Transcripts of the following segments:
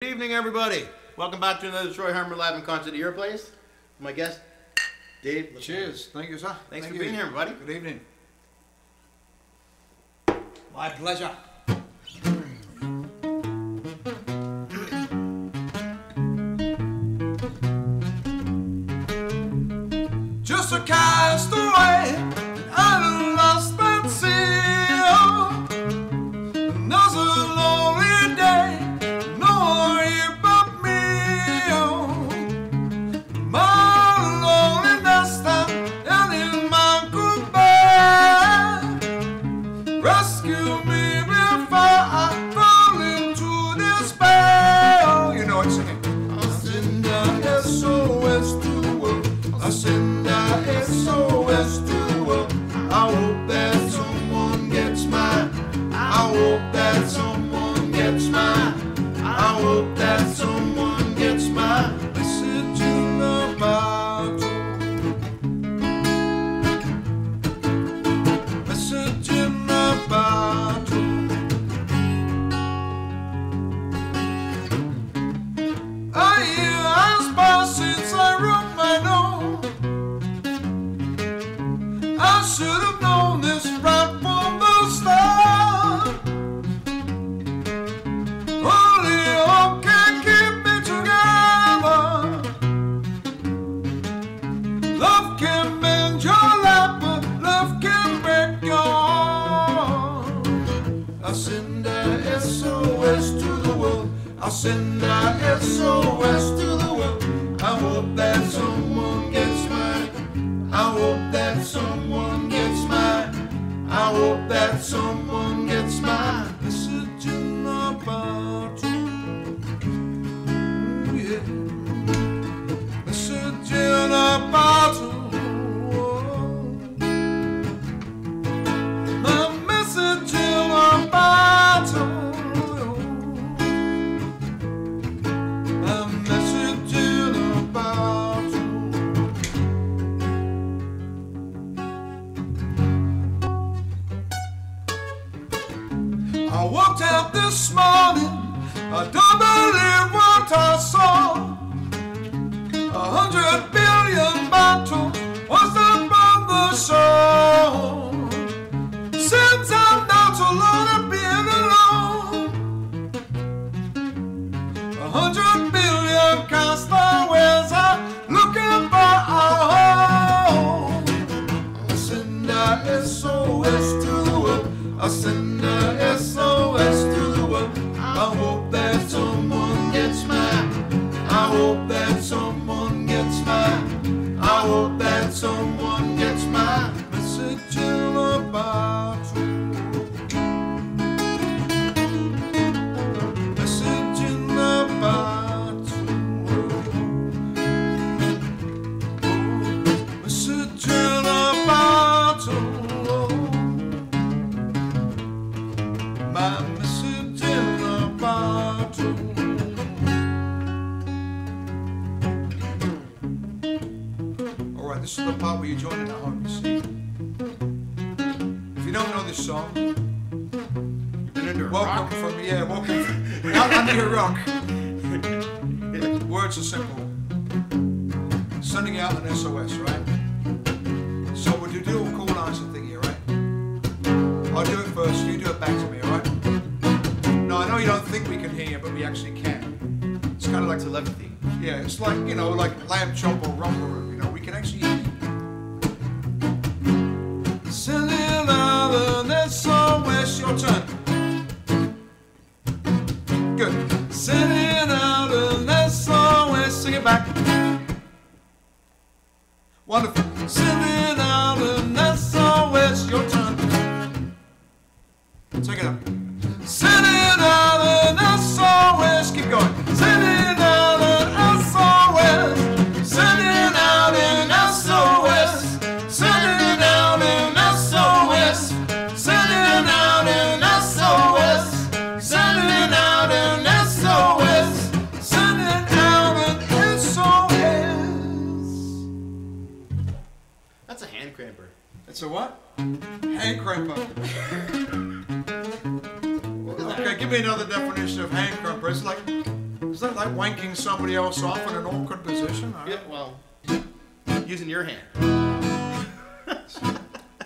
Good evening, everybody. Welcome back to another Troy Harmer Live in Concert at your place. My guest, Dave. Cheers. Thank you, sir. Thanks for being here, everybody. Good evening. My pleasure. Just a castaway, I lost my seal. Another lonely day, no one here but me. My loneliness time, and in my goodbye, rescue me before I fall into despair. You know what, sing it. I'll send a SOS to the world. I'll send a SOS to the world. I hope that someone gets mine. I hope that someone gets mine. I hope that someone gets mine. Message in the bottle. Message in the bottle. A year has passed since I wrote my note. I should have known this right from the start. Only hope can keep me together. Love can mend your life, but love can break your heart. I'll send a SOS to the world. I'll send a SOS to the world. I hope that someone gets mine. I hope that someone gets mine. I hope that someone gets mine. Message in the bottle. Ooh, yeah. Message in a bottle. My message in a bottle. My message in a bottle. I walked out this morning, I don't believe what I saw. 100 billion bottles was up on the shore. Since I'm not so long of being alone, 100 billion castaways are looking for a home. I'll send a SOS to the world. I'll send a SOS to the world. I hope that someone gets mine. I hope that someone gets mine. I hope that someone gets mine. Message in a bottle. Message in a bottle. Message in a bottle. My message in a bottle. Alright, this is the part where you join in the home, you see. If you don't know this song, You've been under a welcome rock. welcome out under your rock. Words are simple. Sending out an SOS, right? So would you do a cool answer thing here, right? I'll do it first, you do it back to me, alright? No, I know you don't think we can hear you, but we actually can. It's kind of like telepathy. Yeah, it's like, you know, like lamb chop or rumble, you know, we can actually hear you. Sending out an SOS, your turn. Good. Sending out an SOS, sing it back. Wonderful. Sending out an SOS, your turn. Take it up. Sending out an SOS, keep going. Sending out an SOS. Sending out an SOS. Sending out an SOS. Sending out an SOS. Sending out an SOS. Sending out an SOS. That's a hand cramper. It's a what? Hand cramper. Okay, give me another definition of hand cramper. It's like Is that like wanking somebody else off in an awkward position? Yeah, well, using your hand.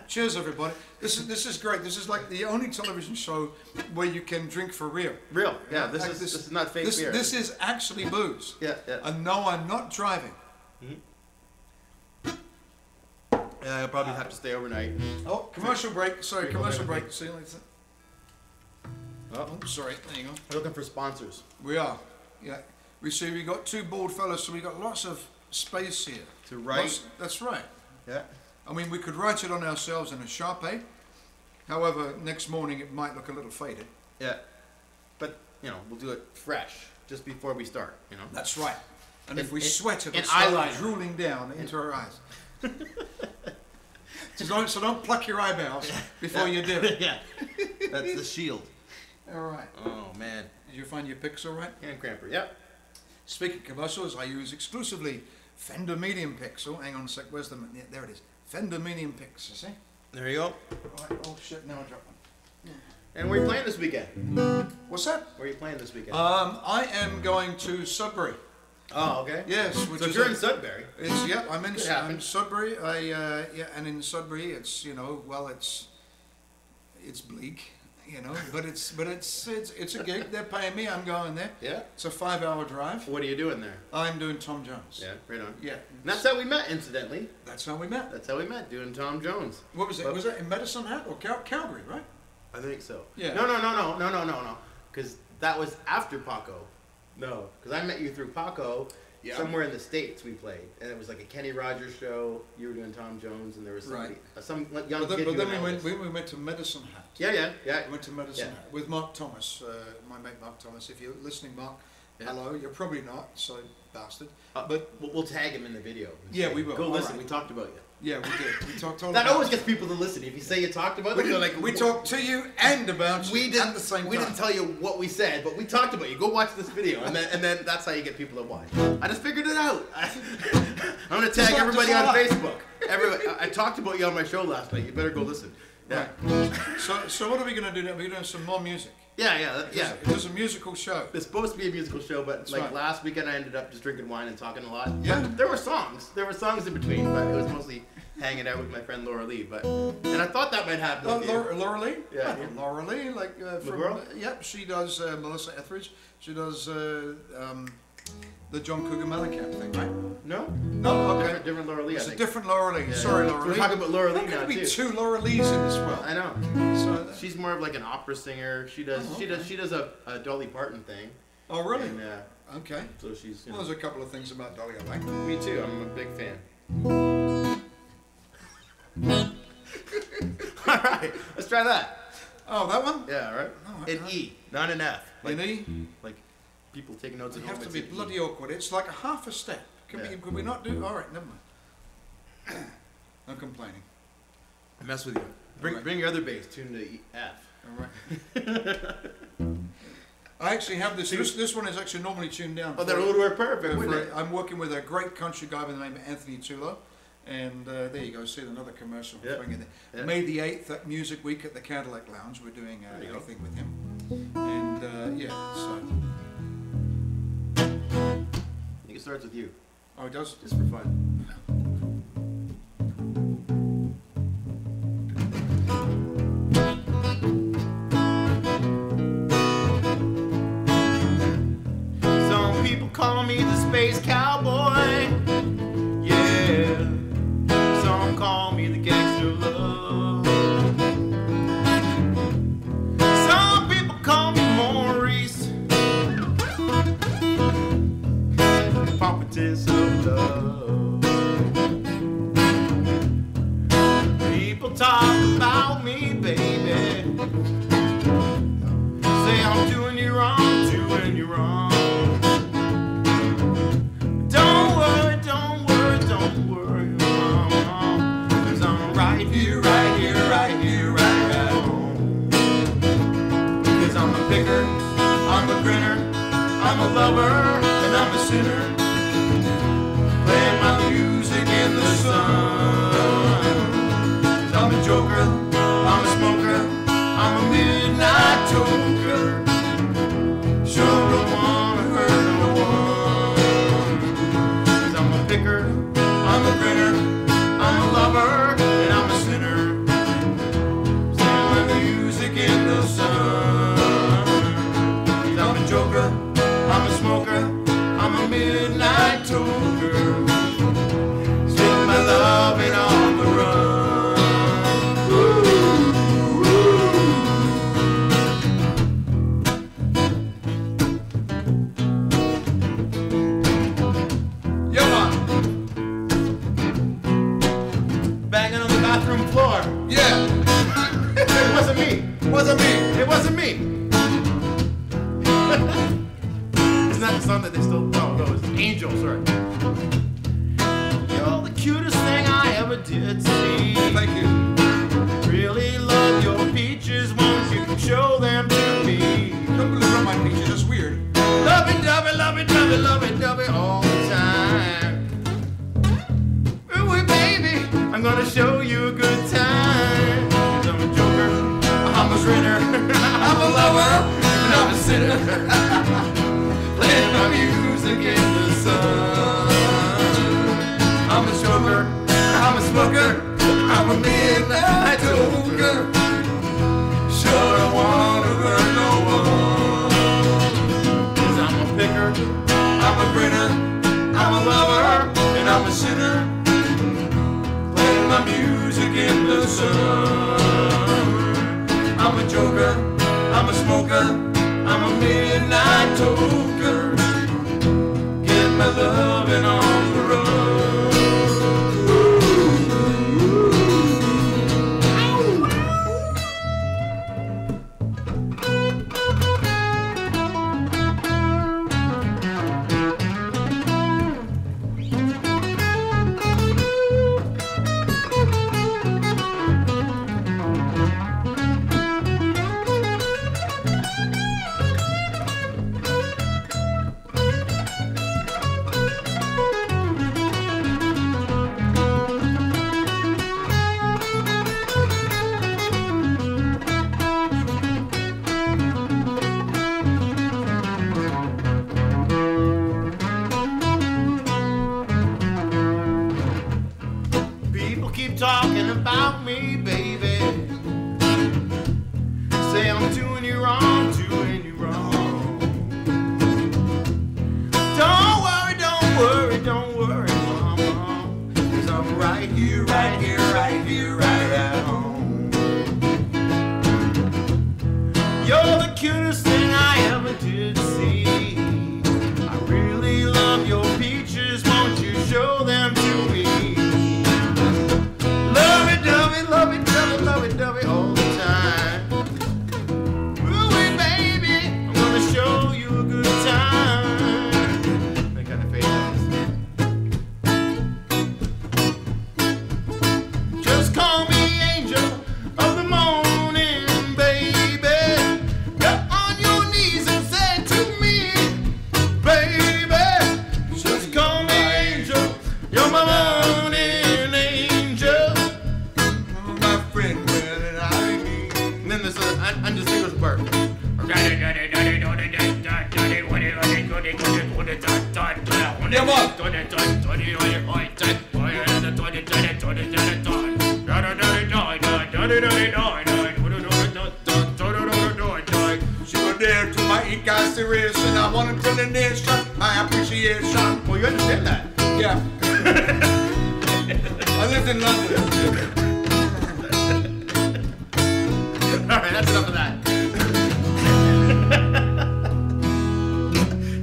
Cheers, everybody. This is great. This is like the only television show where you can drink for real. Real, yeah. This is not fake beer. This is actually booze. Yeah, yeah. And no, I'm not driving. Yeah, I'll probably have to stay overnight. Oh, commercial break. Sorry, commercial break. See you later. Oh, Oh, sorry. There you go. we're looking for sponsors. We are. Yeah. We see we got two bald fellas, so we got lots of space here. To write. That's right. Yeah. I mean, we could write it on ourselves in a Sharpie. However, next morning it might look a little faded. Yeah. But, you know, we'll do it fresh just before we start, you know. That's right. And if we In- sweat, it'll in start eyeliner. drooling down into our eyes. So don't pluck your eyebrows before you do it. Yeah. That's the shield. All right. Oh, man. Did you find your picks all right? Hand cramper, yep. Speaking of commercials, I use exclusively Fender Medium picks. Oh, hang on a sec. Where's the... Yeah, there it is. Fender Medium picks, you see? There you go. Right. Oh, shit. Now I dropped one. And where are you playing this weekend? What's that? Where are you playing this weekend? I am going to Sudbury. oh, okay. Yes, which So is if you're in Sudbury. It's yeah. I'm in Could happen. Sudbury. And in Sudbury, it's it's bleak, but it's a gig. They're paying me. I'm going there. Yeah. It's a 5-hour drive. What are you doing there? I'm doing Tom Jones. Yeah, right on. Yeah. And that's how we met, incidentally. That's how we met. That's how we met, doing Tom Jones. What was it? Well- Was it in Medicine Hat or Calgary? Right. I think so. Yeah. No. Because that was after Paco. No. Because I met you through Paco. Yeah. Somewhere in the States we played. And it was like a Kenny Rogers show. You were doing Tom Jones, and there was somebody, Right. some young But kid then doing we Elvis. went to Medicine Hat. Yeah. We went to Medicine Yeah. Hat with Mark Thomas, my mate Mark Thomas. If you're listening, Mark, Yeah. hello. You're probably not, so bastard. But But we'll tag him in the video. and Yeah, say, we will. Go All listen. right. We talked about you. yeah, we did. We talked all That about always it. gets people to listen. If you say you talked about them, they're like, We talked to you and about We you didn't. at the same we time. didn't tell you what we said, but we talked about you. Go watch this video, and then that's how you get people to watch. I just figured it out. I'm gonna tag Just everybody like- on Facebook. I talked about you on my show last night. You better go listen. Yeah. Right. So what are we going to do now? We're doing some more music. Yeah. It was a musical show. It's supposed to be a musical show, but like right. last weekend I ended up just drinking wine and talking a lot. Yeah. There were songs. There were songs in between, but it was mostly hanging out with my friend Laura Lee. And I thought that might happen. Oh, with you. Laura Lee? Yeah. Laura Lee, like from... McGraw? Yep, she does Melissa Etheridge. She does the John Cougar Mellencamp thing, right? No. No, okay. Different Laura Lee. I It's a think. different Laura Lee. Yeah. Sorry, Laura We're Lee. talking about Laura Lee How now can there be too. 2 Laura Lees in this world? I know. So, She's more of like an opera singer. She does. Oh, She does a Dolly Parton thing. oh, really? And, Okay. so she's. You Well, know, there's a couple of things about Dolly I like. me too. I'm a big fan. All right, let's try that. Oh, that one? Yeah, all right. Oh, An E, not an F. Like, In E? like people taking notes You at home. have to it's be an E. bloody awkward. It's like a half a step. Could we not do... All right, never mind. I'm complaining. I mess with you. Bring Alright. bring your other bass. Tune to E, F. All right. I actually have this. This one is actually normally tuned down. Oh, that would work perfect, wouldn't it? I'm working with a great country guy by the name of Anthony Tulo. And there you go, see another commercial. Yeah. Thing in there. Yeah. May the 8th at Music Week at the Cadillac Lounge. We're doing There you go. anything with him. And so... I think it starts with you, Oh, it does? just for fun. Some people call me the space cowboy. Yeah. Some call me the gangster of love. Some people call me Maurice, prophetess of love. People talk about me, baby. Say I'm doing you wrong, doing you wrong. Don't worry, don't worry, don't worry, mama, 'cause I'm right here, right here, right here, right at home. 'Cause I'm a picker, I'm a grinner, I'm a lover, and I'm a sinner. Playing my music in the sun. 'Cause I'm a joker, I'm a smoker, I'm a midnight toker. Sure don't wanna hurt no I'm a smoker, I'm a midnight toker. Spend my loving on the run. Yeah, man. Banging on the bathroom floor. Yeah. It wasn't me. Wasn't me. It wasn't me. Isn't that the song that they still? No, it was Angel. Sorry. You're the cutest thing I ever did see. Thank you. Really love your peaches. Won't you show them to me? Don't believe on my pictures. That's weird. Love it, love it, love it, love it, love it, love it all the time. Ooh, baby, I'm gonna show you a good time. 'Cause I'm a joker, I'm a grinner, I'm a lover, and I'm a sinner. Playing my music in the sun. I'm a joker, I'm a smoker, I'm a midnight toker. Sure don't wanna hurt no one. 'Cause I'm a picker, I'm a grinner, I'm a lover, and I'm a sinner. Playing my music in the sun. I'm a joker, I'm a smoker, I'm a midnight toker. Get my loving on the road. People keep talking about me, baby. Say I'm doing you wrong, doing you wrong. Don't worry, don't worry, don't worry, mama. 'Cause I'm right here, right here, right here, right at home. You're the cutest thing I ever did see. I really love your peaches, won't you show them to me? Love it, love it, love it, love it, love it, love it all the time. Ooh, baby, I'm gonna show you a good time. That kind of face. Just call me angel of the morning, baby. Get on your knees and say to me, baby. Just call me angel, you're my morning angel. My friend, where did I meet? And then there's a undistinguished part. Yeah, what? She was there to my incarceration. I want to tell the nation my appreciation. Well, you understand that. Yeah. I lived in London. All right, that's enough of that.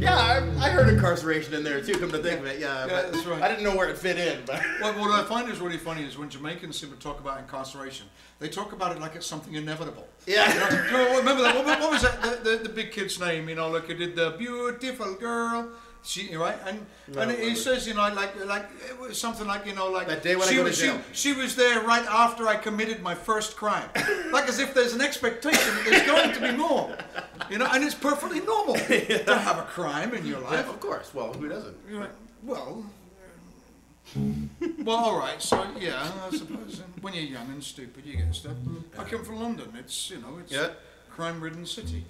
Yeah, I heard incarceration in there too. Come to think of it, yeah. Yeah, but that's right. I didn't know where it fit in, but What I find is really funny is when Jamaicans seem to talk about incarceration, they talk about it like it's something inevitable. yeah. You know, remember that? What was that? The big kid's name? You know, like he did the beautiful girl. She right and he says, you know, like it was something like, you know, like That day when I go to jail. she was there right after I committed my first crime, like as if there's an expectation that there's going to be more, you know, and it's perfectly normal to have a crime in your Yeah, life. of course. Well, who doesn't? You're like, well, all right. So yeah, I suppose when you're young and stupid, you get stuff. I come from London. It's, you know, it's Yeah. crime-ridden city.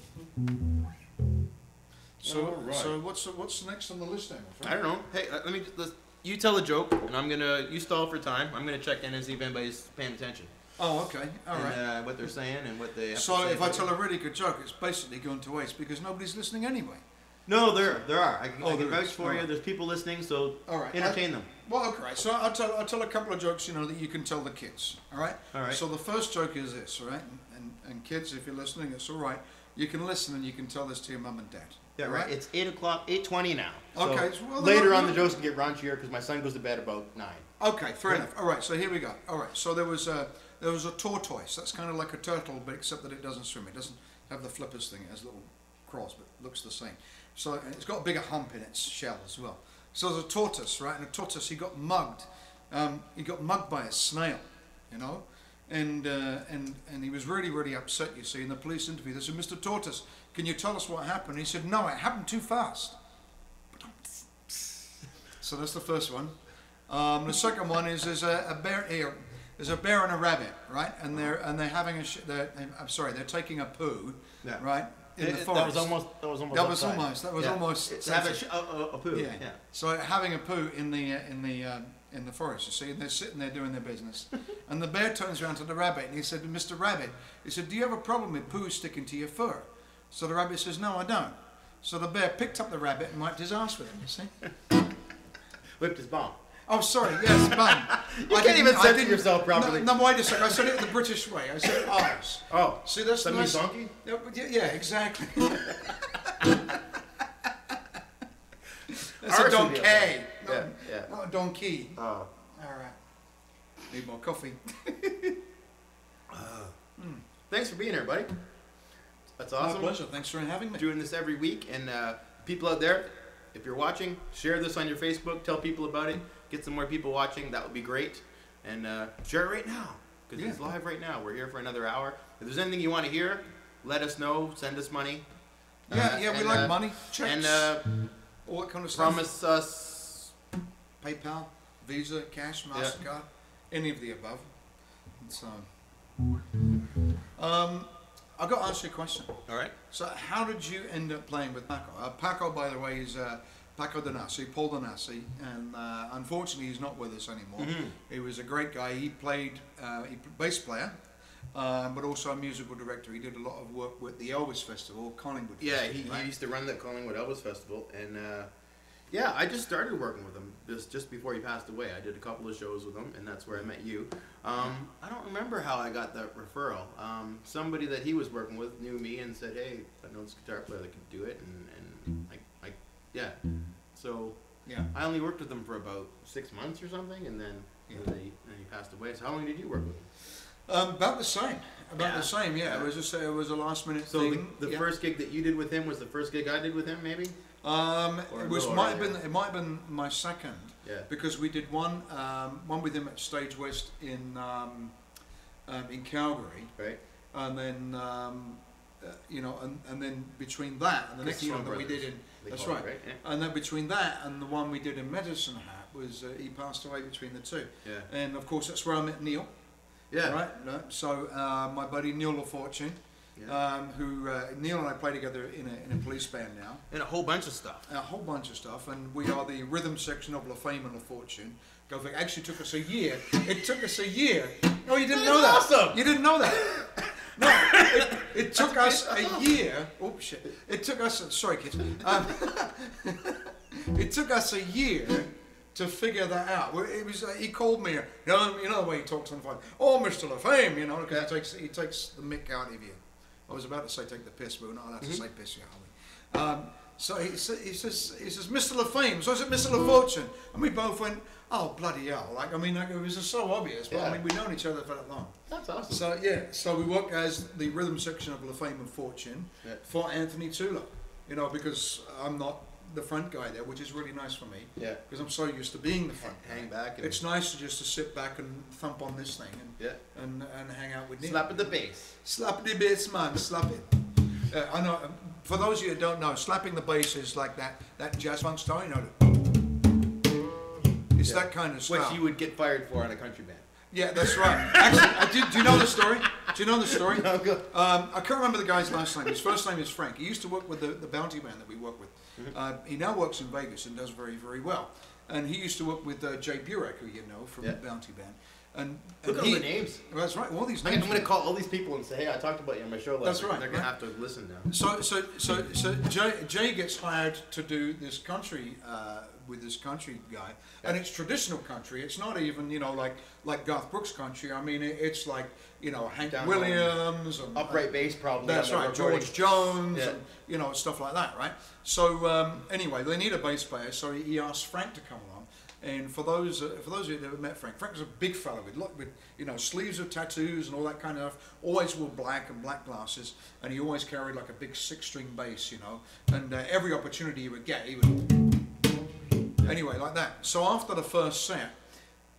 So, All right. so what's next on the list, then? my I friend? don't know. Hey, you tell a joke, and you stall for time. I'm gonna check in and see if anybody's paying attention. Oh, okay. All right. And, what they're saying and what they have So to say. if I tell a really good joke, it's basically going to waste because nobody's listening anyway. No, there are. I can there vouch is. for All you. right. There's people listening, so All right. entertain them. Well, okay. So I'll tell a couple of jokes, that you can tell the kids. All right. All right. So the first joke is this, all right? And kids, if you're listening, it's all right. You can listen and you can tell this to your mum and dad. Yeah, all right. It's 8 o'clock, 8:20 now. So Okay, well, later no, on, no. the jokes can get raunchier because my son goes to bed about 9. Okay, fair enough. All right, so here we go. All right, so there was a tortoise. That's kind of like a turtle, but except that it doesn't swim. It doesn't have the flippers thing. It has little claws, but it looks the same. So and it's got a bigger hump in its shell as well. So there's a tortoise, right? And a tortoise, he got mugged. He got mugged by a snail, and he was really, really upset, you see. In the police interview, they said, "Mr. Tortoise, can you tell us what happened?" He said, "No, it happened too fast." So that's the first one. The second one is there's a bear here. There's a bear and a rabbit, right? And they're having they're taking a poo, Yeah. right, in the That forest. That was almost. It's Have a poo. yeah. So having a poo in the forest, you see, and they're sitting there doing their business, and the bear turns around to the rabbit and he said, "Mr. Rabbit," he said, "do you have a problem with poo sticking to your fur?" So the rabbit says, "No, I don't." So the bear picked up the rabbit and wiped his ass with him. You see? Whipped his bum. Oh, sorry. Yes, bum. You can't even censor yourself properly. No, wait a second. I said it the British way. I said arse. Oh. See, that's That nice. means donkey? Yeah, exactly. That's Arse a would donkey. be okay. No, Yeah. not a donkey. Oh. All right. Need more coffee. Thanks for being here, buddy. That's My awesome. pleasure. Thanks for having me. Doing this every week, and people out there, if you're watching, share this on your Facebook. Tell people about it. Get some more people watching. That would be great. And share it right now because it's live right now. We're here for another hour. If there's anything you want to hear, let us know. Send us money. We like money, checks, And all that kind of stuff. promise us. PayPal, Visa, cash, MasterCard, any of the above. And so, I've got to ask you a question. All right. So how did you end up playing with Paco? Paco, by the way, is Paco Donassi, Paul Donassi, and unfortunately he's not with us anymore. Mm-hmm. He was a great guy. He played bass player, but also a musical director. He did a lot of work with the Elvis Festival, Collingwood. Yeah, Festival, he used to run the Collingwood Elvis Festival, and yeah, I just started working with him just before he passed away. I did a couple of shows with him, and that's where I met you. I don't remember how I got that referral. Somebody that he was working with knew me and said, "Hey, I know this guitar player that can do it," and yeah. So Yeah. I only worked with him for about 6 months or something, and then he passed away. So how long did you work with him? About the same. Yeah. The same. Yeah. It was a last minute So thing. the first gig that you did with him was the first gig I did with him, maybe? Or a little might earlier. have been my second. Yeah. Because we did one with him at Stage West in Calgary, Right. and then and then between that and the next Casino one that we Brothers, did in they that's call right, it, yeah. and then between that and the one we did in Medicine Hat was he passed away between the two, Yeah. and of course that's where I met Neil. Yeah. Right. So my buddy Neil LaFortune, Yeah. who Neil and I play together in a police band now. And a whole bunch of stuff. A whole bunch of stuff, and we are the rhythm section of La Fame and La Fortune. It actually took us a year. It took us a year. Oh, you didn't know that? Awesome. You didn't know that? No, it took us a year. Oh shit! It took us. Sorry, kids. It took us a year to figure that out. It was. He called me. You know the way he talks on the phone. Oh, Mr. La Fame, because he takes the mick out of you. I was about to say take the piss, but we're not allowed to say piss yet, are we? So he says, Mr. LaFame, so is it Mr. LaFortune? And we both went, oh, bloody hell. It was just so obvious, but Yeah. we've known each other for that long. That's awesome. So we work as the rhythm section of LaFame and Fortune for Anthony Tula, because I'm not the front guy there, which is really nice for me. Yeah. Because I'm so used to being the front guy. Hang back and It's nice to sit back and thump on this thing and hang out with Neil. slap at the bass. Slap the bass, man, slap it. I know, for those of you who don't know, slapping the bass is like that jazz funk style, It's that kind of style. Which you would get fired for on a country band. Yeah, that's right. Actually, do you know the story? Do you know the story? No, go. I can't remember the guy's last name. His first name is Frank. He used to work with the Bounty Band that we work with. He now works in Vegas and does very, very well. And he used to work with Jay Burek, who you know from the Bounty Band. And Look at all the names. That's right. All these I'm names. going to call all these people and say, hey, I talked about you on my show last That's week. right, They're going to right. have to listen now. So Jay gets hired to do this country with this country guy, and it's traditional country. It's not even like Garth Brooks country. I mean, it's like Hank Down Williams and Upright bass probably. That's on the right, recording. George Jones, Yeah. and stuff like that, right? So anyway, they need a bass player, so he asked Frank to come along. And for those of you that have met Frank was a big fella with sleeves of tattoos and all that kind of stuff. Always wore black and black glasses, and he always carried like a big 6-string bass, And every opportunity he would get, he would anyway like that. So after the first set,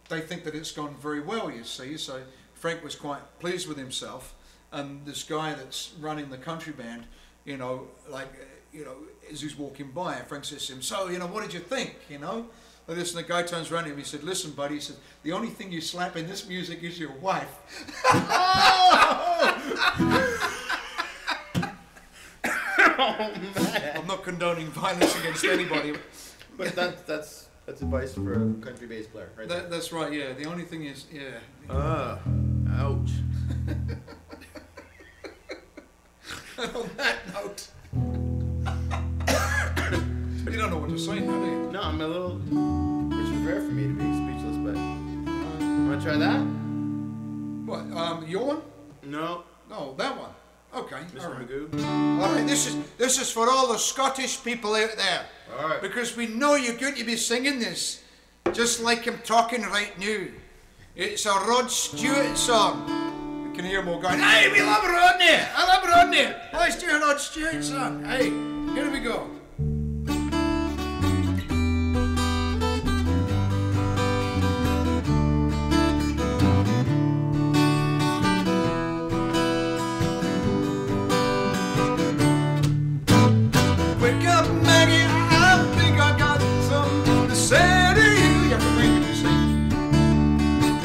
they think that it's gone very well, you see. So Frank was quite pleased with himself, and this guy that's running the country band, as he's walking by, Frank says to him, "So, what did you think, Like this, and the guy turns around to him, he said, "Listen, buddy," he said, "the only thing you slap in this music is your wife." Oh, man. I'm not condoning violence against anybody. But that's advice for a country bass player, right? That's right, yeah. The only thing is, yeah. Ouch. On that note, you don't know what to say now, do you? No, I'm a little, which is rare for me to be speechless, but you want to try that? What, your one? No. No, that one. Okay, Mr. all right. Magoo. All right, this is for all the Scottish people out there. All right. Because we know you're going to be singing this, just like I'm talking right now. It's a Rod Stewart song. You can hear more going, "Hey, we love Rodney! I love Rodney! Let's do a Rod Stewart song." Hey, here we go. Wake up, Maggie, I think I got something to say to you. You have to bring it to sing.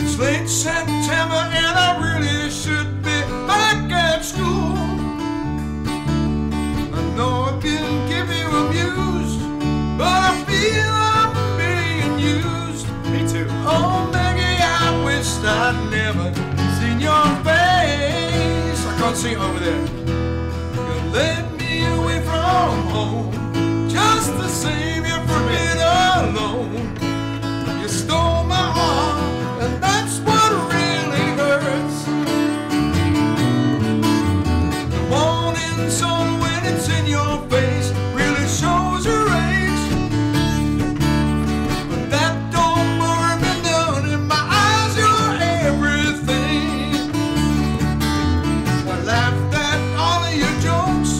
It's late September and I really should be back at school. I know I've been giving you abused, but I feel I'm being used. Me too. Oh, Maggie, I wish I'd never seen your face. I can't see it over there. You led me away from home, just to save you from being alone. You stole my heart, and that's what really hurts. The morning sun, when it's in your face, really shows your age. But that don't bore me none. In my eyes, you're everything. I laughed at all of your jokes.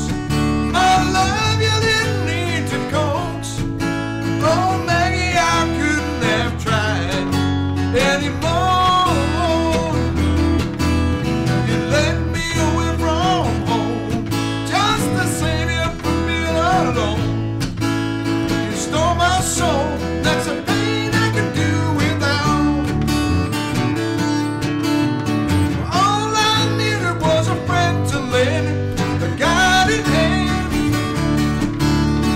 My love, you didn't need to coax. Oh, Maggie, I couldn't have tried anymore. You led me away from home, just to save you from being alone. You stole my soul, that's a pain I can do without. All I needed was a friend to lend a guiding hand.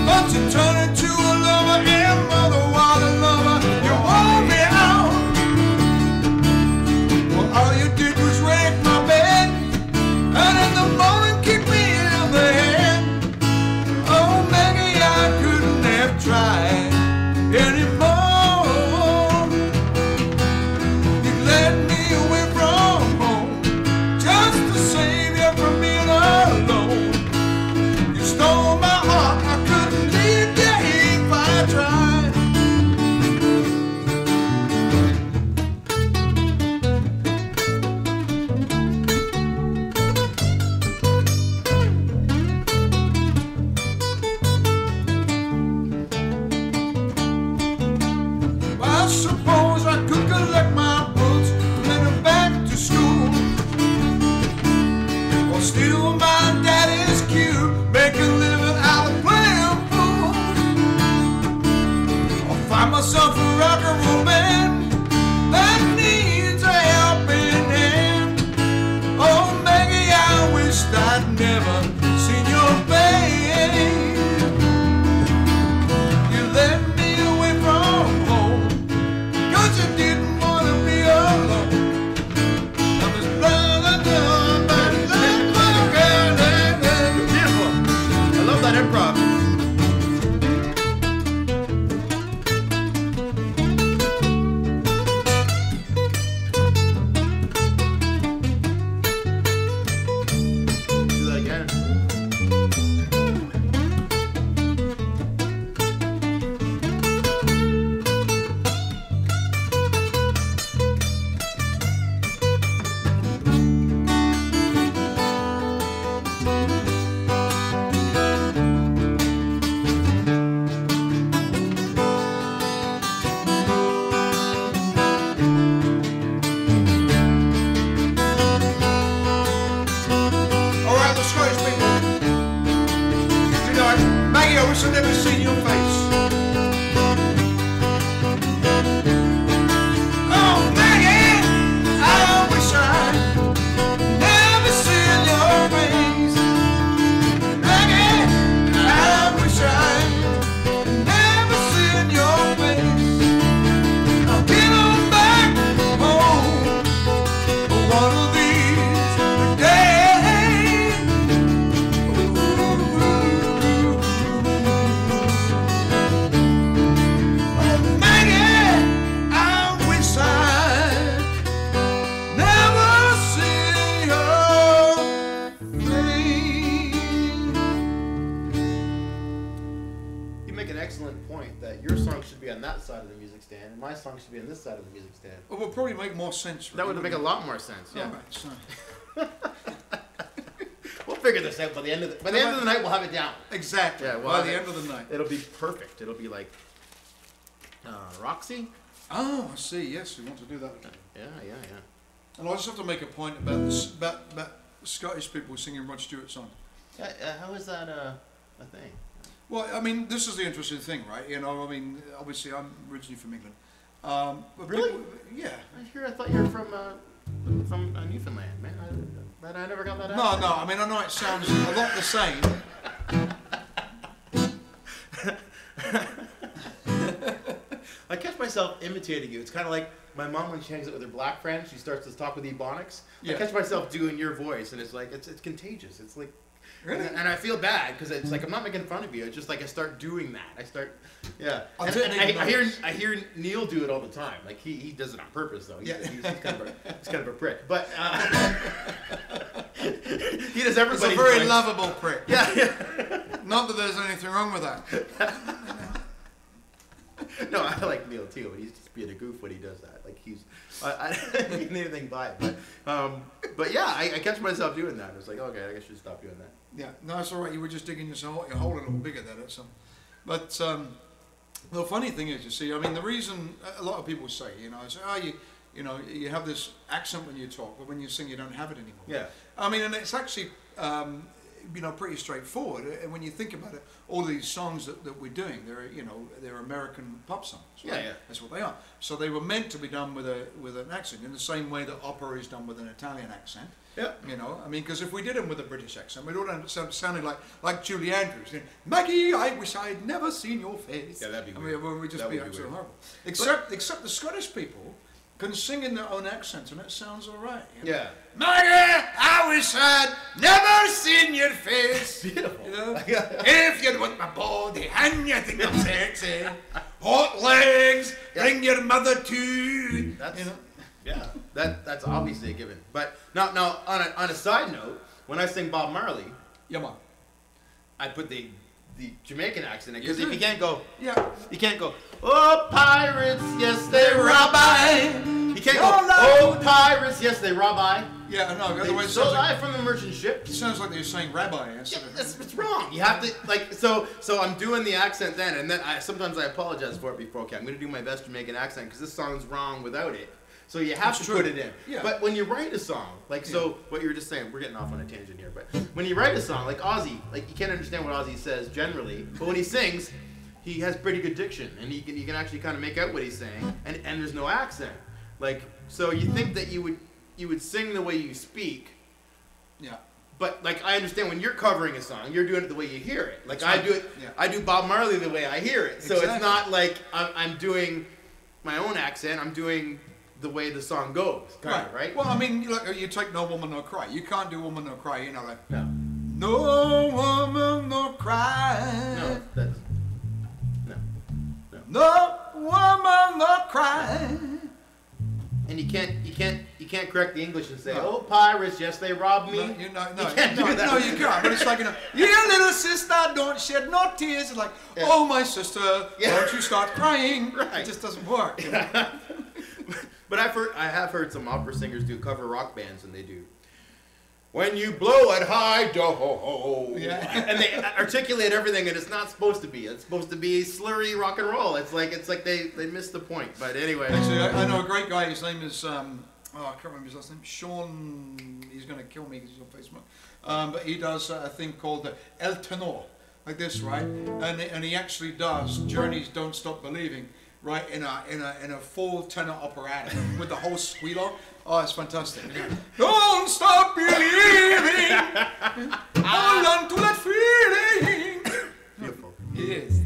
But you turned into a lover and mother while a lover. You wore me out. Well, all you did was wreck my bed, and in the morning kick me in the head. Oh, Maggie, I couldn't have tried anymore. You led me away from home, just to save you from being alone. You stole my heart, I couldn't leave you if I tried. I suppose I could collect my books and then I'm back to school, or steal my daddy's cue, make a living out of playing fool, or find myself a rock and roll band that needs a helping hand. Oh, Maggie, I wished I'd never seen your face. You led me away from home, 'cause you didn't want to be alone. that your song should be on that side of the music stand, and my song should be on this side of the music stand. It would probably make more sense. That would make a lot more sense. Yeah. All right, so. We'll figure this out by the end of the night. We'll have it down. Exactly. Yeah, by the end of the night. It'll be perfect. It'll be like Roxy. Oh, I see. Yes, we want to do that again. Yeah. And I just have to make a point about this about Scottish people singing Rod Stewart songs. How is that a thing? Well, I mean, this is the interesting thing, right? You know, I mean, obviously, I'm originally from England. But Really? people, yeah. I thought you were from Newfoundland, man. I never got that. No, accent. I mean, I know it sounds a lot the same. I catch myself imitating you. It's kind of like my mom when she hangs out with her black friends. She starts to talk with Ebonics. Yeah. I catch myself doing your voice, and it's like it's contagious. It's like, Really? and I feel bad because it's like I'm not making fun of you. It's just like I start doing that. Yeah. I And didn't even I hear Neil do it all the time. Like he does it on purpose though. He's kind of a prick, but he does everybody. It's a very lovable prick. Yeah. Not that there's anything wrong with that. No, I like Neil too, but he's just being a goof when he does that. Like I didn't anything by it, but yeah, I catch myself doing that. It's like, okay, I guess I should stop doing that. Yeah, no, it's all right. You were just digging yourself your hole a little bigger there. That's But the funny thing is, you see, I mean, the reason a lot of people say, you have this accent when you talk, but when you sing, you don't have it anymore. Yeah. I mean, and it's actually, pretty straightforward. And when you think about it, all these songs that we're doing, they're American pop songs. Right? Yeah. That's what they are. So they were meant to be done with an accent, in the same way that opera is done with an Italian accent. Yeah. I mean, because if we did them with a British accent, we'd all end up sounding like Julie Andrews. Maggie, I wish I'd never seen your face. Yeah, that'd be weird. We'd just That be would be absolutely weird. horrible. Except the Scottish people can sing in their own accents, and it sounds all right. Yeah. Maggie, I wish I'd never seen your face. Beautiful. If you'd want my body and you think I'm sexy, hot legs, bring your mother too. Yeah, that's obviously a given. But now on a side note, when I sing Bob Marley, Yeah, man. I put the Jamaican accent in because if you can't go, Yeah. you can't go, oh pirates, yes they rob I. You can't go, oh pirates, yes they rob I. Yeah, no, otherwise it So sounds I like, from the merchant ship. it sounds like they're saying rabbi instead of... It's wrong. You have to so I'm doing the accent then, and then sometimes I apologize for it before. Okay, I'm gonna do my best Jamaican accent because this song's wrong without it. So you have to put it in. Yeah. But when you write a song, so what you were just saying, we're getting off on a tangent here, but when you write a song, like Ozzy, like you can't understand what Ozzy says generally, but when he sings, he has pretty good diction, and you can actually kind of make out what he's saying, and there's no accent. Like, so you think that you would sing the way you speak, Yeah. but like I understand when you're covering a song, you're doing it the way you hear it. Like That's I do it, yeah. I do Bob Marley the way I hear it. So Exactly. it's not like I'm doing my own accent. I'm doing the way the song goes, kind of, right? Well, I mean, you take No Woman No Cry. You can't do Woman No Cry, like... No. No woman no cry. No, that's No woman no cry. and you can't correct the English and say, "Oh, pirates, yes, they robbed me." No, you can't do that. No, you can't. But it's like, "Yeah, little sister, don't shed no tears." It's like, Yeah. "Oh, my sister, Yeah. don't you start crying." Right. It just doesn't work. But I have heard some opera singers do cover rock bands, and they do. When you blow it high, do Yeah. and they articulate everything, and it's not supposed to be. It's supposed to be slurry rock and roll. It's like they missed the point. But anyway, Actually, I know a great guy. His name is I can't remember his last name. Sean. He's going to kill me because he's on Facebook. But he does a thing called the El Tenor, like this, right? And he actually does Journey's "Don't Stop Believing." Right, in a full tenor operatic with the whole squealer. Oh, it's fantastic. Don't stop believing. Hold on to that feeling. beautiful. Yes.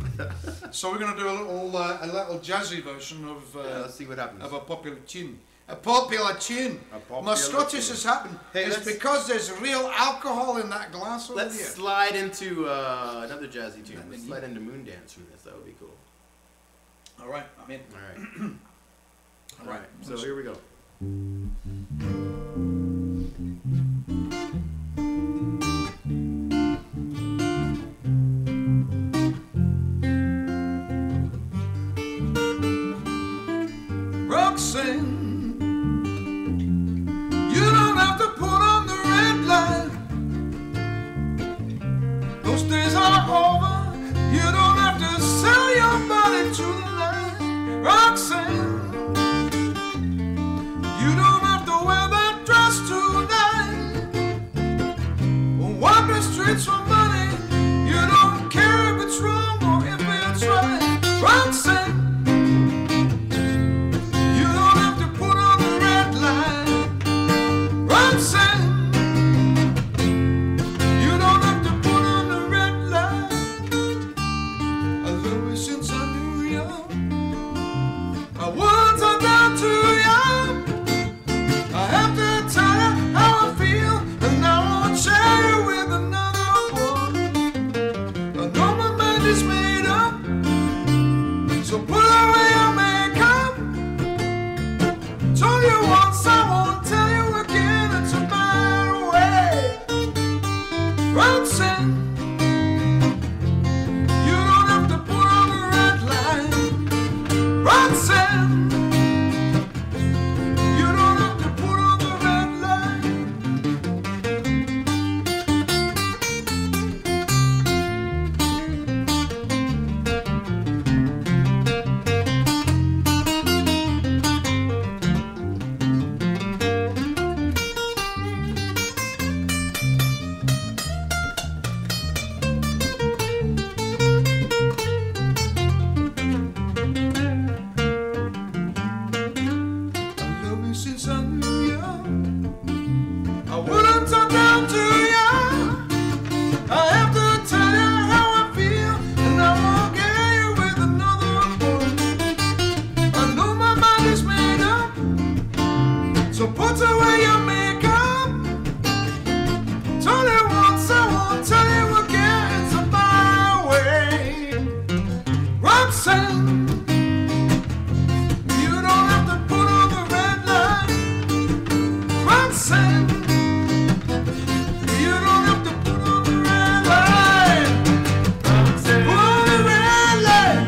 So we're gonna do a little jazzy version of Let's see what happens. of a popular tune. A popular tune. A popular My Scottish tune. has happened. Hey, it's let's- because there's real alcohol in that glass over Let's there. slide into another jazzy tune. Let's slide into Moondance from this. That would be cool. All right, I'm in. All right. All right. So here we go. Roxanne, you don't have to put on the red light. Those days are over. You don't have to sell your body to the light. Roxanne, you don't have to wear that dress tonight. Walk the streets for money. You don't care if it's wrong or if it's right. Roxanne, you don't have to put on the red light. Roxanne, you don't have to put on the red light. I love you since I knew you. I once are down to you. I have to tell you how I feel, and now I won't share you with another one. I know my mind is made up, so put away your makeup. Told you once, I won't tell you again. It's a bad way. Roxanne, you don't have to put on the red light. Roxanne, you don't have to put on the red light. I love you since I knew you. I wouldn't talk down to you. I have to tell you how I feel, and I won't get you with another boy. I know my mind is made up, so put away your makeup. Told you once, I won't tell you again. It's a my way. Roxanne, you don't have to put on the red light. Roxanne, you don't have to put on the red light. Roxanne, Put on the red light.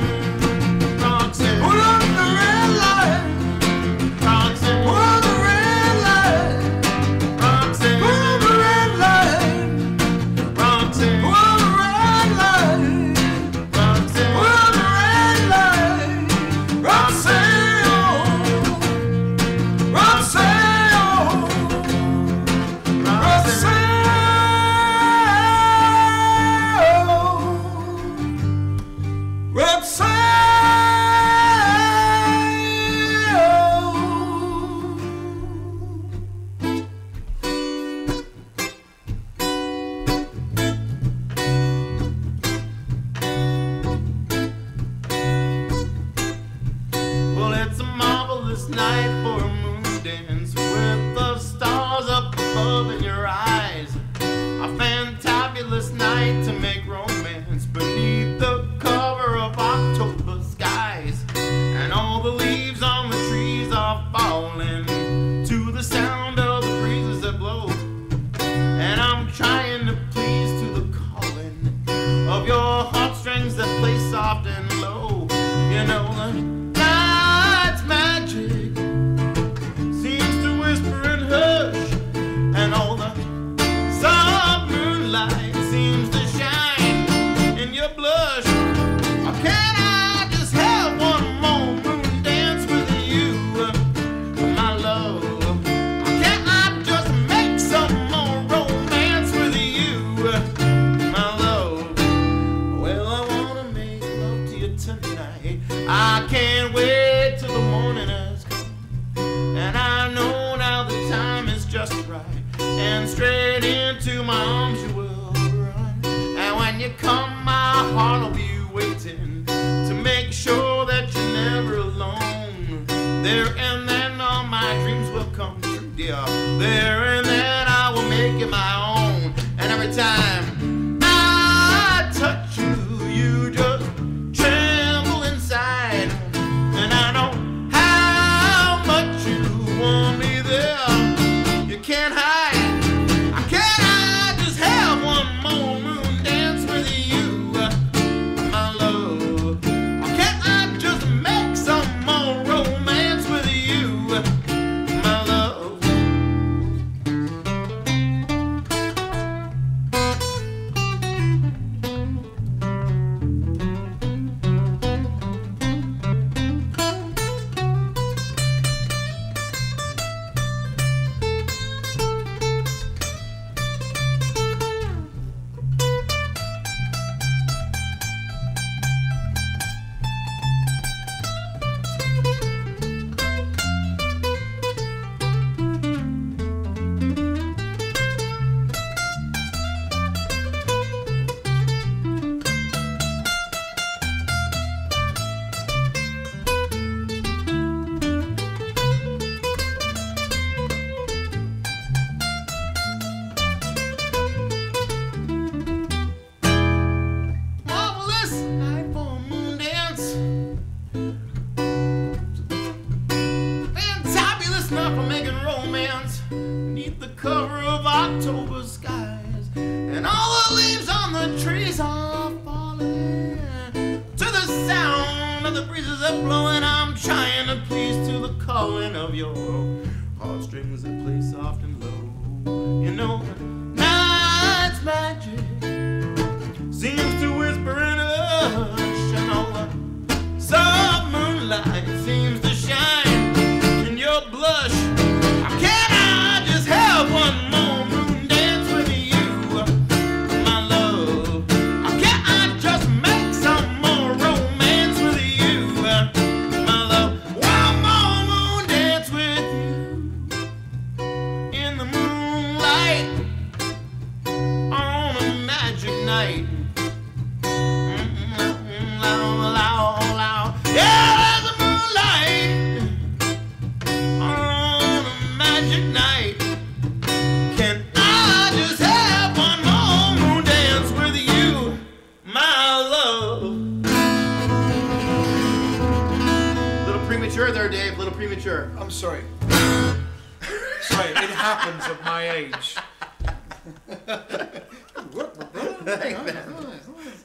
Roxanne, Put on the red light. Roxanne, Put on the red light. Roxanne, Put on the red light. Roxanne, Put on the red light. Roxanne, Put on the red light. Roxanne, oh. Roxanne, oh. Roxanne, oh. Roxanne, Well, it's a marvelous night for a moon dance with the stars up above in your eyes. A fantabulous night to make romance beneath the cover of October skies. And all the leaves on the trees are falling to the sound of the breezes that blow. And I'm trying to please to the calling of your heartstrings that play soft and low. You know the night's magic seems to whisper and hush, and all the soft moonlight seems to shine in your blush. Or can I just have one more moon dance with you, my love? Or can I just make some more romance with you, my love? Well, I wanna make love to you tonight. I can't wait till the morning has come, and I know now the time is just right, and straight into my arms you will run. And when you come, my heart will be waiting to make sure that you're never alone. There and then all my dreams will come true, dear. There and then I will make you my own. And every time I touch you, you just tremble inside. And I know how much you want me there. You can't hide. I just have one more moon dance with you, October skies, and all the leaves on the trees are falling to the sound of the breezes that blowing. I'm trying to please to the calling of your heartstrings that play soft and low. You know, night's magic seems to whisper in a hush, and all the soft moonlight seems to shine in your blush. Can I just have one more moon dance with you, my love? Can I just make some more romance with you, my love? One more moon dance with you in the moonlight on a magic night. Yeah, there's a moonlight on a magic night. Can I just have one more moon dance with you, my love? Little premature there, Dave. Little premature. I'm sorry. Sorry, it happens at my age. What, my brother? Hey, man.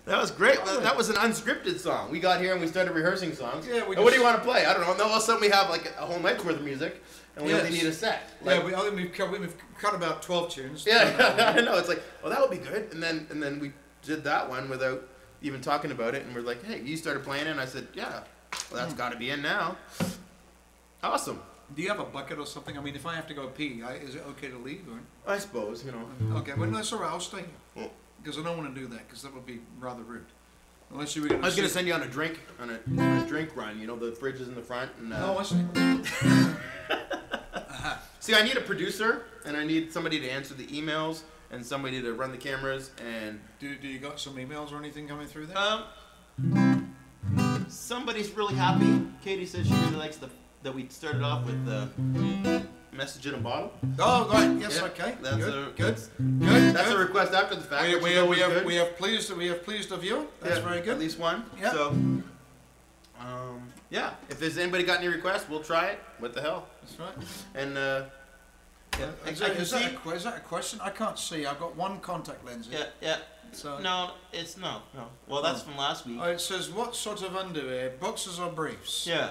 That was great. That was an unscripted song. We got here and we started rehearsing songs. Yeah, we and what do you want to play? I don't know. All of a sudden we have like a whole night's worth of music, and we Yes. only need a set. Yeah, Like, I think we've cut about 12 tunes. yeah, I know. It's like, well, that would be good. And then we did that one without even talking about it, and we're like, hey, you started playing it, and I said, yeah, well, that's got to be in now. Awesome. Do you have a bucket or something? I mean, if I have to go pee, is it okay to leave? Or? I suppose, you know. Okay, well, that's all right. I'll stay here. Well, Because I don't want to do that, because that would be rather rude. Unless you were going to I was gonna send you on a drink run. You know, the fridge is in the front. And, Oh, I see. see, I need a producer, and I need somebody to answer the emails, and somebody to run the cameras, and Do you got some emails or anything coming through there? somebody's really happy. Katie said she really likes that we started off with the message in a bottle. Oh, right. Yes. Yeah, Okay. That's Good. good. Good. That's a request after the fact. We, which we, is we always have good. we have pleased of you. That's Yeah, very good. At least one. Yeah. So, yeah. If there's anybody got any requests, we'll try it. What the hell? That's right. And yeah. Is I that, can is, see. that a, is that a question? I can't see. I've got one contact lens in. Yeah, yeah. So. No, it's no. Well, that's from last week. Oh, it says what sort of underwear? Boxers or briefs? Yeah.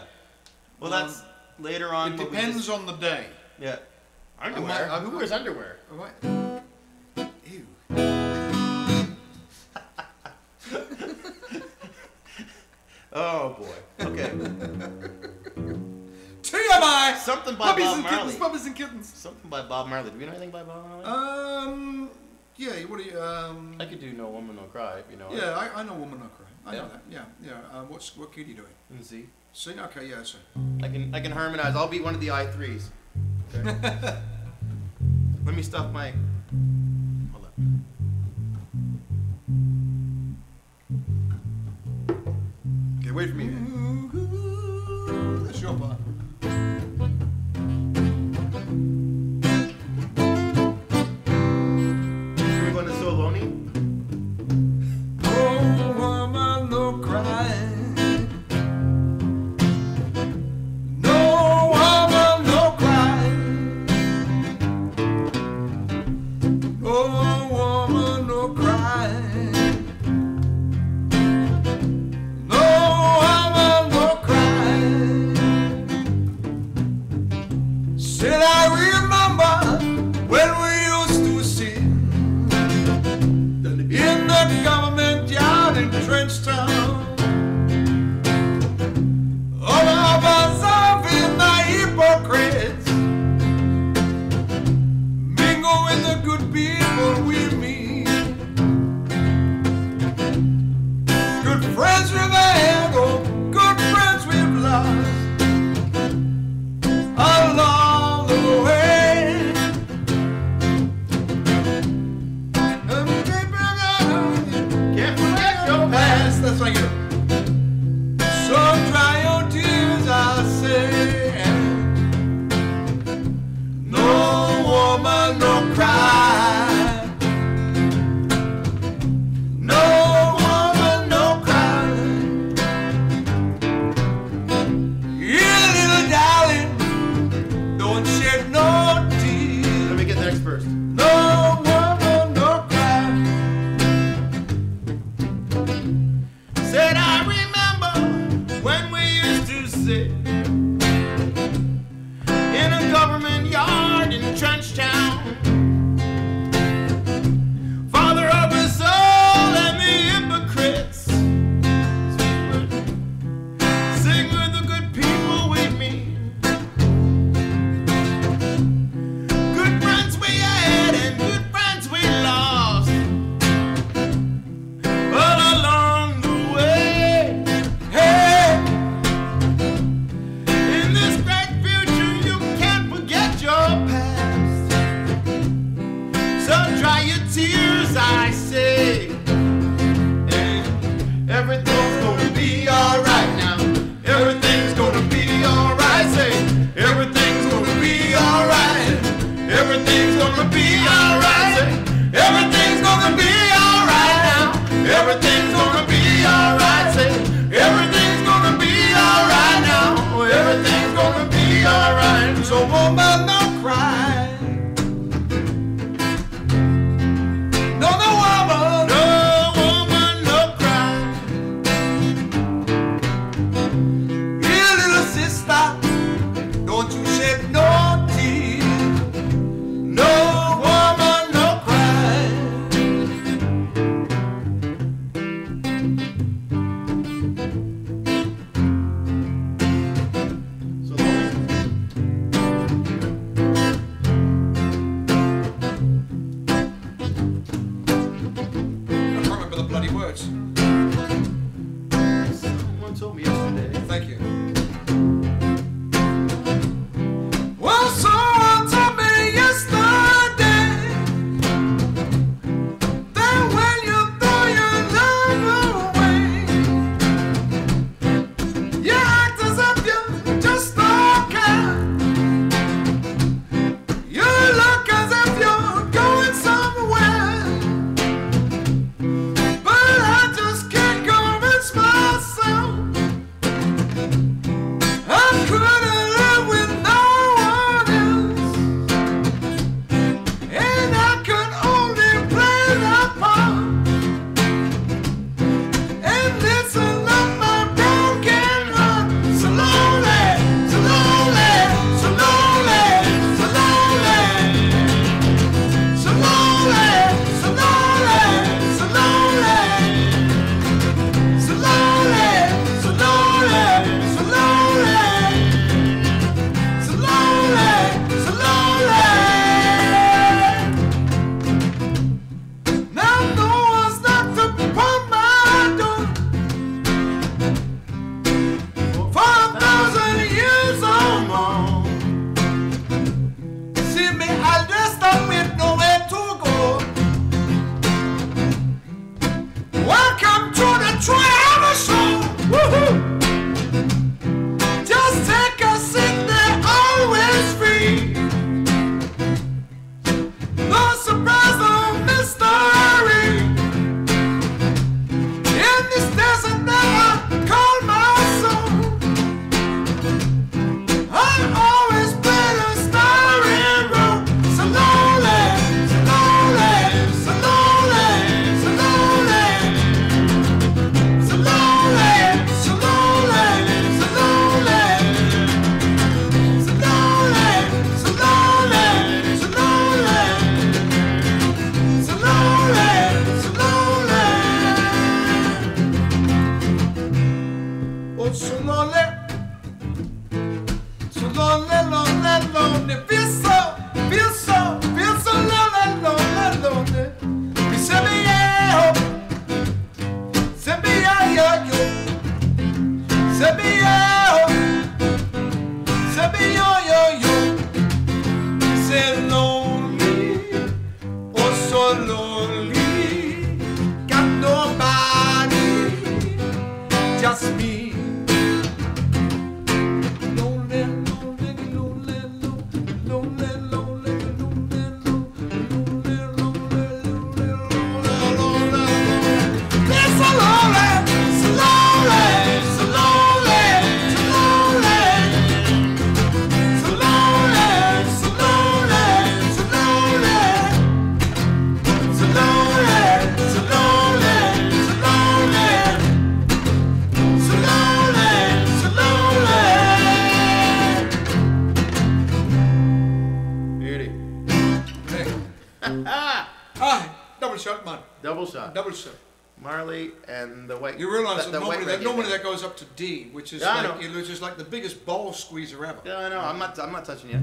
Well, Um, that's later on. It what we depends just- on the day. Yeah. Underwear. I'm- Who wears underwear? Oh, wait. Ew. Oh boy. Okay. TMI. Something by Puppies Bob and Marley. kittens. Puppies and kittens. Something by Bob Marley. Do you know anything by Bob Marley? Yeah. What do you? I could do No Woman No Cry if you know it. Yeah, I know Woman No Cry. I know Yeah. that. Yeah, yeah. What key are you doing? Let me see. See? Okay, yeah, so. I can harmonize. I'll be one of the I3s. Okay. Let me stuff my. Hold on. Okay, wait for me. Man. That's your part. Can we go into So Lonely? Oh, woman, no crying. No woman, no crying. Oh, woman, no crying. No woman, no crying. sit in a government yard in Trenchtown. Father of us all and the hypocrites, sing with the good people we meet. Good friends we had and good friends we lost. But along the way, hey, shot, man. Double shot. Double shot. Marley and the white. You realise that white normally reggae that goes up to D, which is Yeah, I like, it's just like the biggest ball squeezer ever. Yeah, I know. I'm not touching you.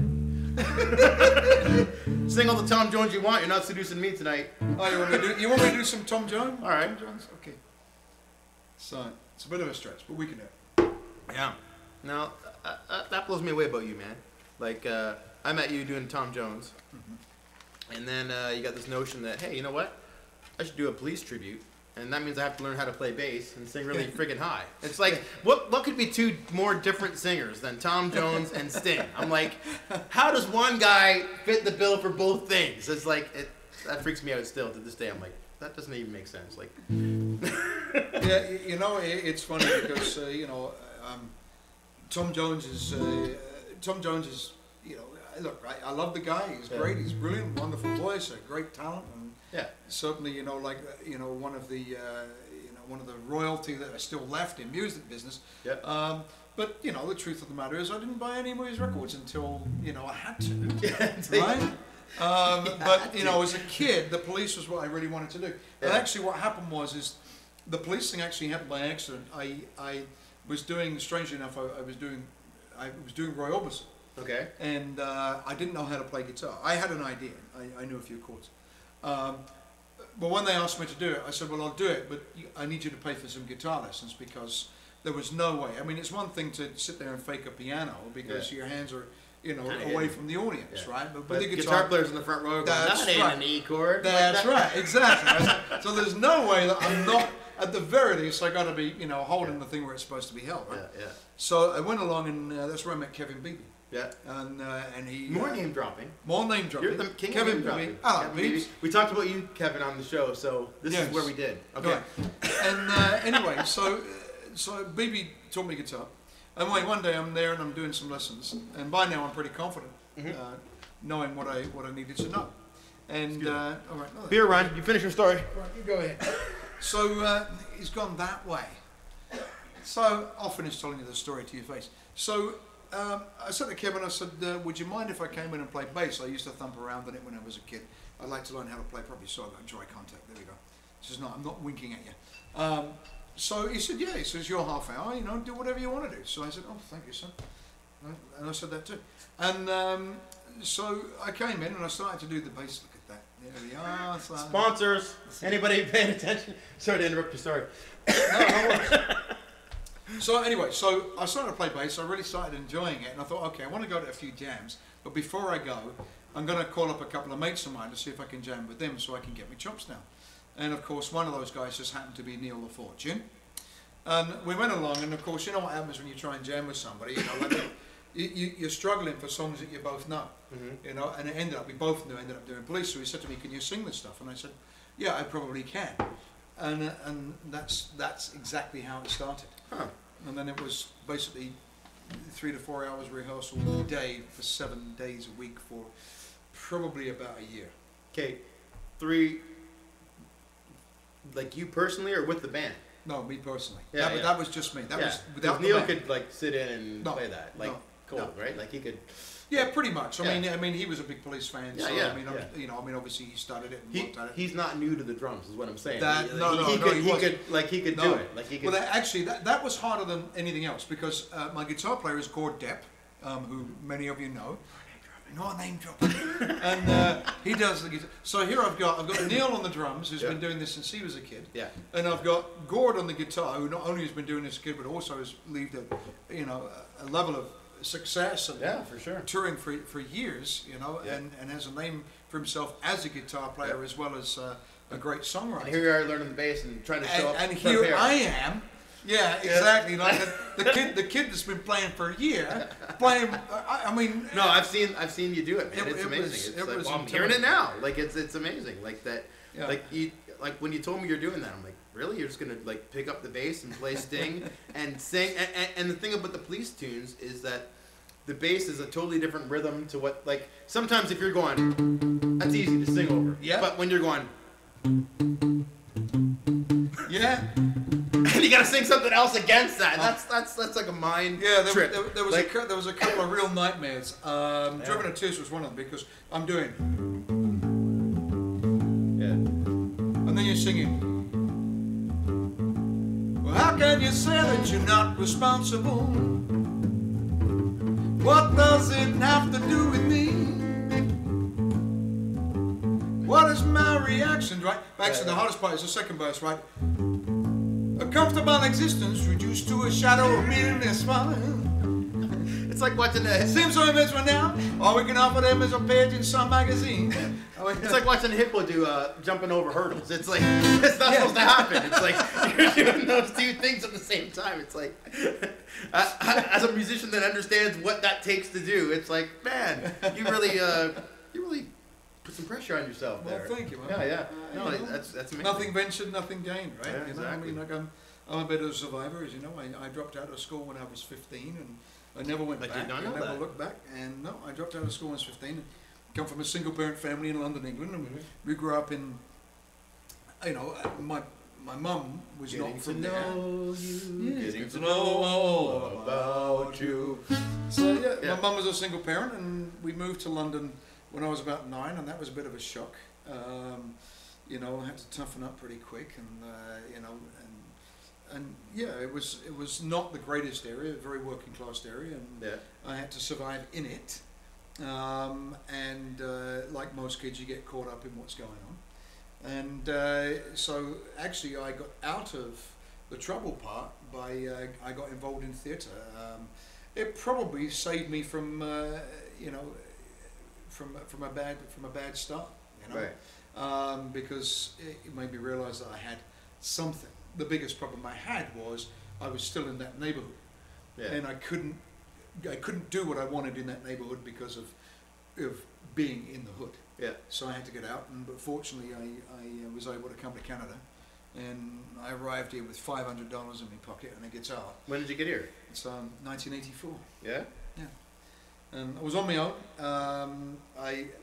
Sing all the Tom Jones you want. You're not seducing me tonight. Oh, you want me to do some Tom Jones? All right. Tom Jones? Okay. So, it's a bit of a stretch, but we can do it. Yeah. Now, that blows me away about you, man. Like, I met you doing Tom Jones, and then you got this notion that, hey, you know what? I should do a police tribute, and that means I have to learn how to play bass and sing really friggin' high. It's like, what could be two more different singers than Tom Jones and Sting? I'm like, how does one guy fit the bill for both things? It's like, that freaks me out still to this day. I'm like, that doesn't even make sense. Like, Yeah, you know, it's funny because, you know, Tom Jones is, you know, look, I love the guy. He's great. He's brilliant, wonderful voice, a great talent, and yeah. certainly, you know, like, you know, one of the royalty that are still left in music business. Yep. But you know, the truth of the matter is, I didn't buy any of his records until, you know, I had to. Yeah, Right? But you know, as a kid, the police was what I really wanted to do. And Yeah. actually, what happened is the police thing actually happened by accident. I was doing, strangely enough, I was doing Roy Orbison, Okay. and I didn't know how to play guitar. I had an idea. I knew a few chords. But when they asked me to do it, I said, well, I'll do it, but I need you to pay for some guitar lessons, because there was no way. I mean, it's one thing to sit there and fake a piano because your hands are, you know, Kinda away hidden. from the audience, Yeah. right? But But with the guitar players in the front row going, That's that ain't right. an E chord. That's Like that- right, exactly. So there's no way that I'm not, at the very least, I got to be, you know, holding the thing where it's supposed to be held, right? Yeah, yeah. So I went along, and that's where I met Kevin Beebe. Yeah. And he... More name dropping. More name dropping. You're the king Kevin of name Beebe. dropping. Hello, Kevin Beebs. Beebe. We talked about you, Kevin, on the show, so this Yes. is where we did. Okay. Right. And anyway, so Beebe taught me guitar. And one day I'm there and I'm doing some lessons, and by now I'm pretty confident, knowing what I needed to know. And all right, no, Beer run. You finish your story. right, you go ahead. So he's gone that way. So I'll finish telling you the story to your face. So I said to Kevin, I said, would you mind if I came in and played bass? I used to thump around on it when I was a kid. I'd like to learn how to play properly. So I got dry contact. There we go. He says, no, I'm not winking at you. So he said, yeah. He says, your half hour, you know, do whatever you want to do. So I said, oh, thank you, sir. And I said that too. And so I came in and I started to do the bass. Look at that. There we are. So, Sponsors. Anybody paying attention? Sorry to interrupt your story. no worries. So anyway, so I started to play bass. I really started enjoying it, and I thought, okay, I want to go to a few jams, but before I go, I'm going to call up a couple of mates of mine to see if I can jam with them, so I can get my chops down. And of course, one of those guys just happened to be Neil LaFortune, and we went along. And of course, you know what happens when you try and jam with somebody? You know, like you're struggling for songs that you both know. You know, and it ended up, we both knew, ended up doing Police. So he said to me, "Can you sing this stuff?" And I said, "Yeah, I probably can." And that's exactly how it started. Huh. And then it was basically 3 to 4 hours rehearsal a day for 7 days a week for probably about a year. Okay. 3. Like you personally, or with the band? No, me personally. Yeah, That was just me. That was without Because the Neil band. could like sit in and No, play that, like no, cool, no. right? Like he could. Yeah, pretty much. Yeah. I mean, he was a big Police fan. Yeah, so yeah, I mean, yeah. you know, I mean, obviously he started it and worked at it. He's not new to the drums, is what I'm saying. That- he, no, he no, could, he he wasn't. could, like he could No. do it. Like he could. Well, actually, that was harder than anything else, because my guitar player is Gord Depp, who many of you know. No name dropping. And he does the guitar. So here I've got Neil on the drums, who's Yeah. been doing this since he was a kid. Yeah. And I've got Gord on the guitar, who not only has been doing this as a kid, but also has lived a level of success and Yeah, for sure. touring for years, you know, Yeah. and has a name for himself as a guitar player, Yeah. as well as a great songwriter. And here you are learning the bass and trying to show up. And here prepared. I am. Yeah, exactly. Like the kid that's been playing for a year, playing. I mean, No, I've seen you do it, man. It- It's it amazing. was- It's it like, was well, I'm hearing it intimidating. now. Like it's amazing. Like that. Yeah. Like when you told me you're doing that, I'm like, really? You're just gonna like pick up the bass and play Sting and sing? And the thing about the Police tunes is that the bass is a totally different rhythm to what, like, sometimes if you're going, that's easy to sing over. Yeah. But when you're going, yeah, and you gotta sing something else against that, that's like a mind yeah. trip. There was Like- there was a couple of real nightmares. Driven to Tears was one of them, because I'm doing. Yeah. singing. Well, how can you say that you're not responsible? What does it have to do with me? What is my reaction, right? Back to the hardest part is the second verse, right? A comfortable existence reduced to a shadow of meaningless fun. It's like watching a. Seems so immense now. All we can offer them is a page in some magazine. It's like watching a hippo do jumping over hurdles. It's like it's not supposed to happen. It's like you're doing those two things at the same time. It's like as a musician that understands what that takes to do, it's like, man, you really put some pressure on yourself there. Well, thank you, man. Yeah. No, that's amazing. Nothing ventured, nothing gained, right? Yeah, You know, I exactly. mean, like I'm a bit of a survivor, as you know. I dropped out of school when I was 15, and I never went I back. did not know I never that. looked back, and no, I dropped out of school when I was 15. And come from a single-parent family in London, England, and we grew up in. You know, my mum was Getting not to from there. know you, Yes, getting to know all about you. So yeah, Yeah. my mum was a single parent, and we moved to London when I was about 9, and that was a bit of a shock. You know, I had to toughen up pretty quick, and you know, and yeah, it was not the greatest area, a very working class area, and Yeah. I had to survive in it. And like most kids, you get caught up in what's going on. And so actually I got out of the trouble part by I got involved in theatre. It probably saved me from you know from a bad start, you know, Right. because it made me realise that I had something. The biggest problem I had was I was still in that neighbourhood, Yeah. and I couldn't do what I wanted in that neighbourhood because of being in the hood. Yeah. So I had to get out, but fortunately I was able to come to Canada, and I arrived here with $500 in my pocket and a guitar. When did you get here? It's 1984, Yeah. and I was on my own.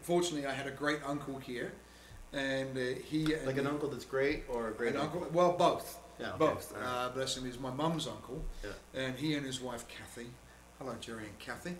Fortunately I had a great uncle here, and he and Like an uncle that's great or a great an uncle. Well, both. Yeah. Okay. Both. All right. Bless him, is my mum's uncle, Yeah. and he and his wife Kathy. Hello, Jerry and Kathy.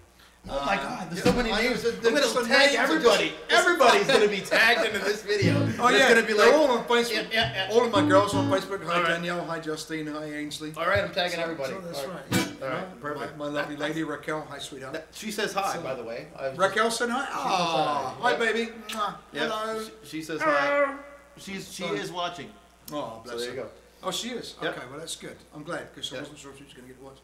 Oh my God! There's yeah, so many I know, names. they're I'm gonna just the tag names are everybody. just- Everybody's gonna be tagged into this video. Oh It's yeah, gonna be they're like. all on Facebook. Yeah. All of my girls on Facebook. Hi All right. Danielle, hi Justine, hi Ainsley. All right, I'm tagging everybody. So that's All right. right. Yeah. All right, perfect. My lovely lady Raquel, hi sweetheart. She says hi, So- by the way. I was Raquel said hi. Oh, hi Yep. baby. Mwah. Yeah, Hello. She says hi. She is watching. Oh, bless So there you her. go. Oh, she is. Yep. Okay, well that's good. I'm glad because I Yep. wasn't sure if she was going to get to watch.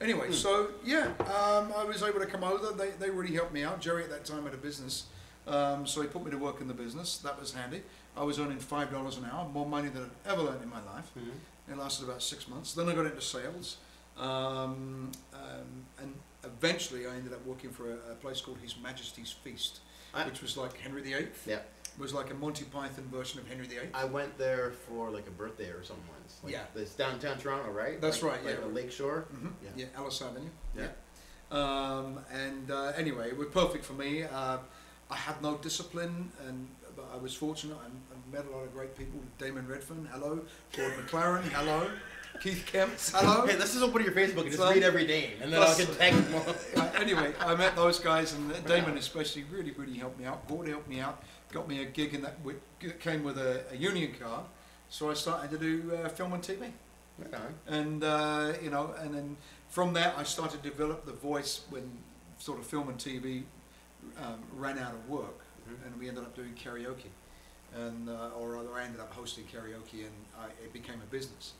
Anyway, so yeah, I was able to come over. They really helped me out. Jerry at that time had a business, so he put me to work in the business. That was handy. I was earning $5 an hour, more money than I'd ever earned in my life. It lasted about 6 months. Then I got into sales, and eventually I ended up working for a place called His Majesty's Feast, which was like Henry VIII. Yeah. It was like a Monty Python version of Henry VIII. I went there for like a birthday or something once. Like, Yeah. It's downtown Toronto, right? That's Like- right, Like yeah. the Lakeshore. Mm-hmm. Yeah. Yeah, Ellis Avenue. Yeah. Anyway, it was perfect for me. I had no discipline, but I was fortunate. I met a lot of great people. Damon Redfern, hello. Gord McLaren, hello. Keith Kemp, hello. Hey, let's just open your Facebook and just So- read every name, and then I'll Plus- get tagged more. Anyway, I met those guys, and Damon especially really helped me out. Gord helped me out, got me a gig in that came with a union card. So I started to do film and TV. Right on. And you know, and then from that I started to develop the voice when sort of film and TV ran out of work, and we ended up doing karaoke, and or rather I ended up hosting karaoke, and it became a business.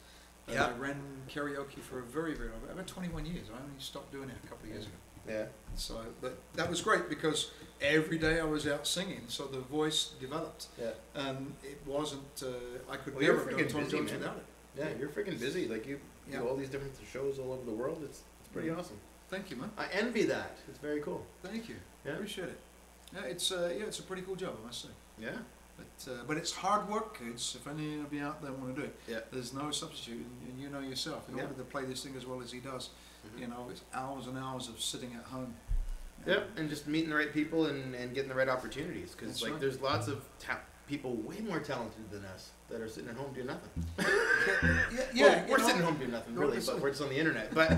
And Yeah. I ran karaoke for a very long, about 21 years. I only stopped doing it a couple of years ago. Yeah. So, but that was great because every day I was out singing, so the voice developed, Yeah. and it wasn't. I could Well, you're never have done freaking Tom busy, Jones man. without it. Yeah, you're freaking busy. Like you Yeah. do all these different shows all over the world. It's pretty awesome. Thank you, man. I envy that. It's very cool. Thank you. Yeah. Appreciate it. Yeah, it's a pretty cool job, I must say. Yeah. But it's hard work, kids. If any of you out there want to do it, Yeah. there's no substitute, and you know yourself. In Yeah. order to play this thing as well as he does, Mhm. you know, it's hours and hours of sitting at home. Yep, and just meeting the right people and getting the right opportunities, because That's like right. there's lots of people way more talented than us that are sitting at home doing nothing. Yeah, Well, we're sitting at home doing nothing, really, obviously. but we're just on the internet. But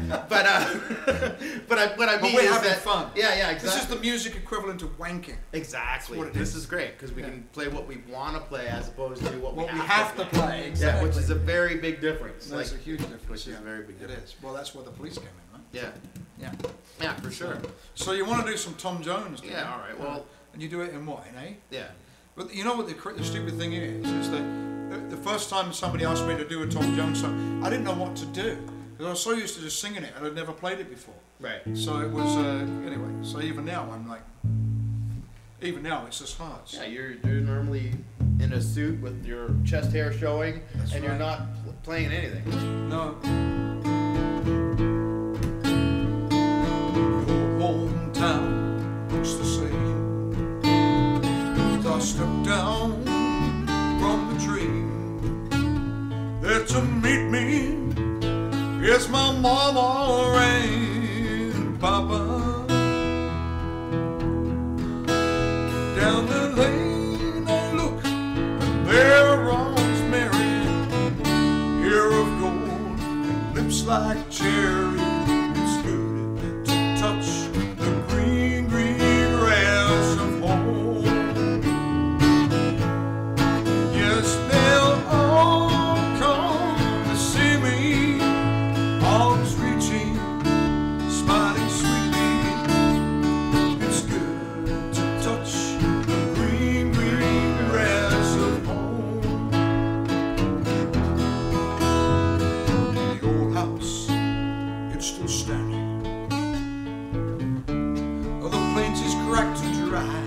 what I mean we're is having that, fun. Yeah, This is exactly. the music equivalent of wanking. Exactly. That's what it This is. is great because we Yeah. can play what we want to play as opposed to what What we we have to play. Yeah, Exactly. which is a very big difference. That's a huge difference. which is yeah. a very big It difference. is. Well, that's where the police came in, right? Yeah. Yeah. Yeah, for sure. So you want to do some Tom Jones? don't Yeah, you? all right, well- and you do it in what? In A? Yeah. But you know what the stupid thing is that the first time somebody asked me to do a Tom Jones song, I didn't know what to do because I was so used to just singing it and I'd never played it before. Right. So it was anyway. So even now I'm like, even now it's just hard. So Yeah, you're normally in a suit with your chest hair showing, That's and you're right. not playing anything. no. Your hometown looks the same. As I step down from the train, there to meet me is my mama and papa. Down the lane I look, and there runs Mary, hair of gold and lips like cherry. It's good to touch the green, green grass of home. Yes, they'll all come to see me, arms reaching, smiling sweetly. It's good to touch the green, green grass of home. The old house, it's still standing. The plains is cracked and dry.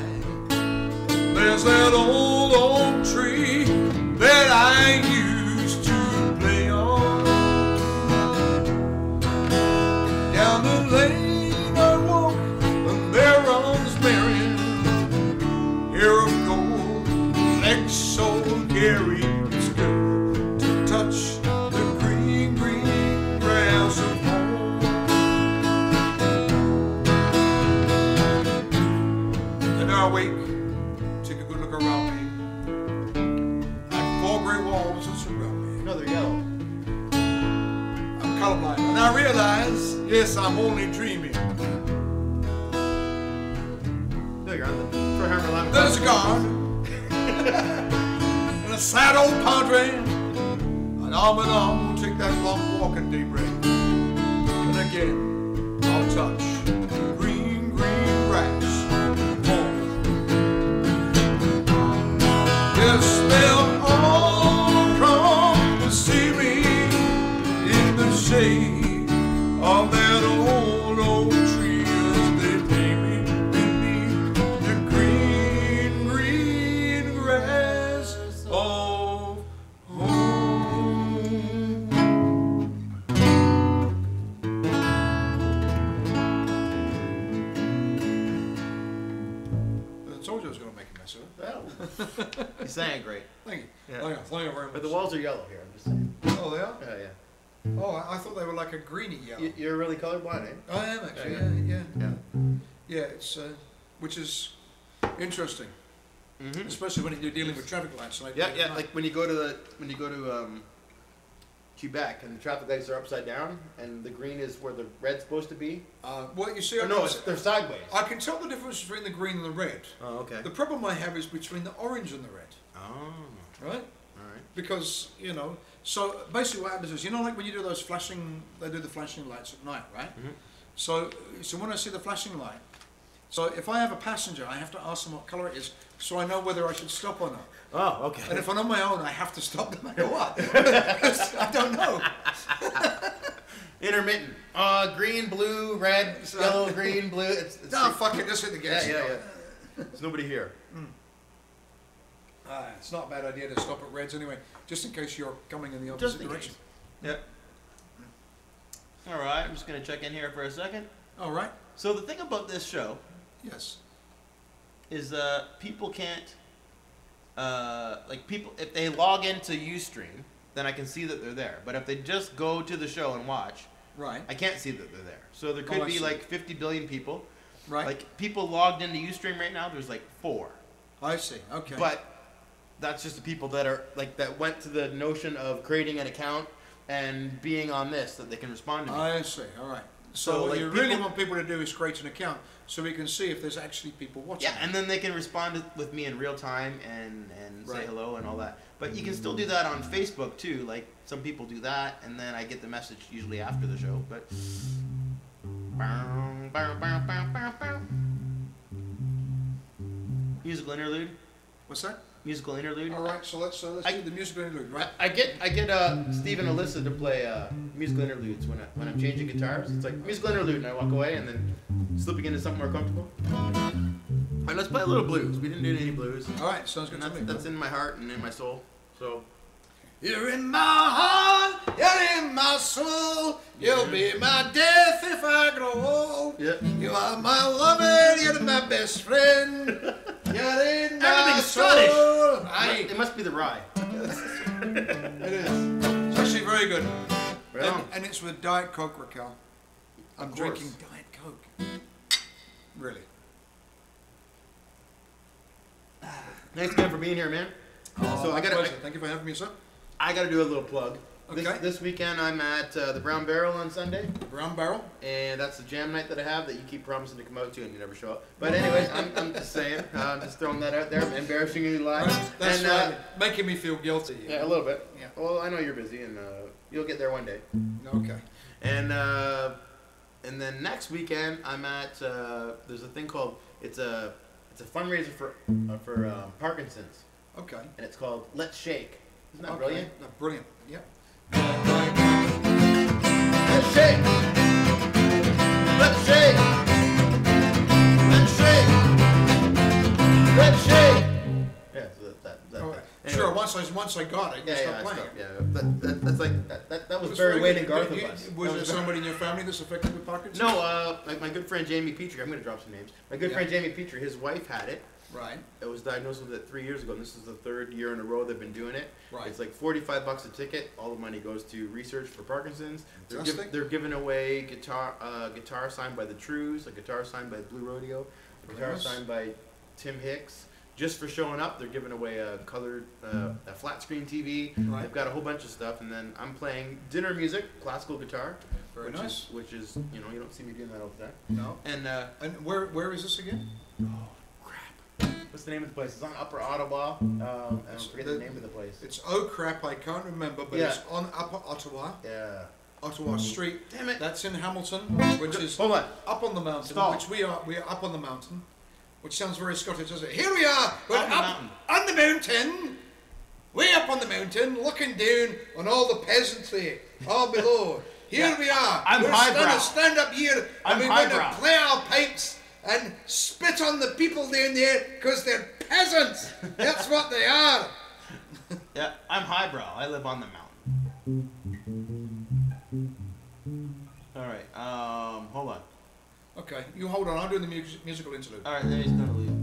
There's that old oak tree that I used to play on. Down the lane I walk, and there runs Marion, hair of gold, legs so hairy. It's good to touch the green, green grass of home. And I wake, take a good look around me, like 4 gray walls that surround me. No, they're yellow. I'm colorblind, and I realize, yes, I'm only dreaming. No, you're on the Troy Harmon Line. There's a guard and a sad old padre, and arm in arm we'll take that long walk at daybreak. And again, I'll touch the green, green grass. Home. Yes, they'll all come to see me in the shade of that old oak tree as they lay me beneath the green, green grass of home. I told you I was going to make a mess of it. Well, you sang great. Thank you. Yeah. Thank you very much. But the walls are yellow here, I'm just saying. Oh, they are? Yeah, yeah. Oh, I thought they were like a greeny yellow. You're really colorblind, eh? I am actually, Yeah, yeah. Yeah. Yeah, it's, which is interesting, Mm-hmm. especially when you're dealing with traffic lights. Like Yeah, yeah. Like when you go to Quebec and the traffic lights are upside down and the green is where the red's supposed to be. what you see, Or no, they're sideways. I can tell the difference between the green and the red. Oh, okay. The problem I have is between the orange and the red, Oh, right? all right. Because, you know, so basically what happens is, you know, like when you do those flashing, they do the flashing lights at night, right? Mhm. So when I see the flashing light, so if I have a passenger, I have to ask them what color it is so I know whether I should stop or not. Oh, okay. And if I'm on my own, I have to stop no matter what. Because I don't know. Intermittent. Green, blue, red, So- yellow, green, blue. It's No, fuck it, just hit the yeah, gas. yeah, yeah. There's nobody here. It's not a bad idea to stop at reds anyway, just in case you're coming in the opposite Just in direction. case. Yep. All right, I'm just gonna check in here for a second. All right. So the thing about this show Yes. is people can't like people if they log into Ustream, then I can see that they're there. But if they just go to the show and watch, Right. I can't see that they're there. So there Oh, could I be see. like 50 billion people. Right. Like people logged into Ustream right now, there's like 4. I see. Okay. But that's just the people that are like that went to the notion of creating an account and being on this that they can respond to me. I see. All right. So, So, what like, you really people- want people to do is create an account so we can see if there's actually people watching. Yeah, and then they can respond with me in real time and say Right. hello and all that. But you can still do that on Facebook too. Like some people do that, and then I get the message usually after the show. But musical interlude. What's that? Musical interlude. All right. So let's do the musical interlude, right? I get Steve and Alyssa to play musical interludes when I'm changing guitars. It's like musical interlude, and I walk away, and then slipping into something more comfortable. All right, let's play a little blues. We didn't do any blues. All right. Sounds good And to me. that's in my heart and in my soul. So You're in my heart, you're in my soul. You'll be my death if I grow old. yeah. You are my lover, you're my best friend. You're in my Everything's soul. Scottish. Aye, It must be the rye. it is. It's actually very good. Right on. And it's with Diet Coke, Raquel. I'm Of course. drinking Diet Coke. Really. Thanks again for being here, man. So I gotta- Thank you for having me, sir. I got to do a little plug. Okay. This weekend I'm at the Brown Barrel on Sunday, Brown Barrel. and that's the jam night that I have that you keep promising to come out to and you never show up. But anyways, I'm just saying, I'm just throwing that out there, embarrassingly live. That's and, right. Making me feel guilty. Yeah, a little bit. Yeah. Well, I know you're busy, and you'll get there one day. Okay. And then next weekend I'm at there's a thing called it's a fundraiser for Parkinson's, Okay. and it's called Let's Shake. Isn't that Okay. brilliant? That's brilliant. Yep. Let's shake. Let's shake. Let's shake. Let's shake. Yeah, so that All right. anyway. Sure. Once I got it, you Yeah, stop I playing. stopped. Yeah, that's like that was It's Barry Wade good. and Garth of You- us. Was That there somebody in your family that's affected with Parkinson's? No, my good friend Jamie Petrie. I'm going to drop some names. My good Yeah. friend Jamie Petrie. His wife had it. Right. It was diagnosed with it 3 years ago, and this is the third year in a row they've been doing it. Right. It's like $45 a ticket. All the money goes to research for Parkinson's. Fantastic. They're giving away guitar signed by the Trues, a guitar signed by Blue Rodeo, a guitar Nice. signed by Tim Hicks. Just for showing up, they're giving away a colored, a flat screen TV. Right. They've got a whole bunch of stuff, and then I'm playing dinner music, classical guitar, Very which nice. is you don't see me doing that all the time. No. And And where is this again? what's the name of the place? It's on Upper Ottawa. I forget the name of the place. It's oh crap, I can't remember, but Yeah. it's on Upper Ottawa, Yeah. Ottawa Street. Damn it. That's in Hamilton, which is Hold on. up on the mountain, Stop. which we are. We are up on the mountain, which sounds very Scottish, doesn't it? Here we are. We're On the up mountain. on the mountain. Way up on the mountain, looking down on all the peasantry all below. Here Yeah. we are. I'm We're highbrow. gonna stand up here I'm and we're going to highbrow. play our pipes and spit on the people down there because they're peasants. That's what they are. Yeah, I'm highbrow. I live on the mountain. All right. Hold on. Okay, you hold on. I'm doing the musical interlude. All right, there he's gonna leave.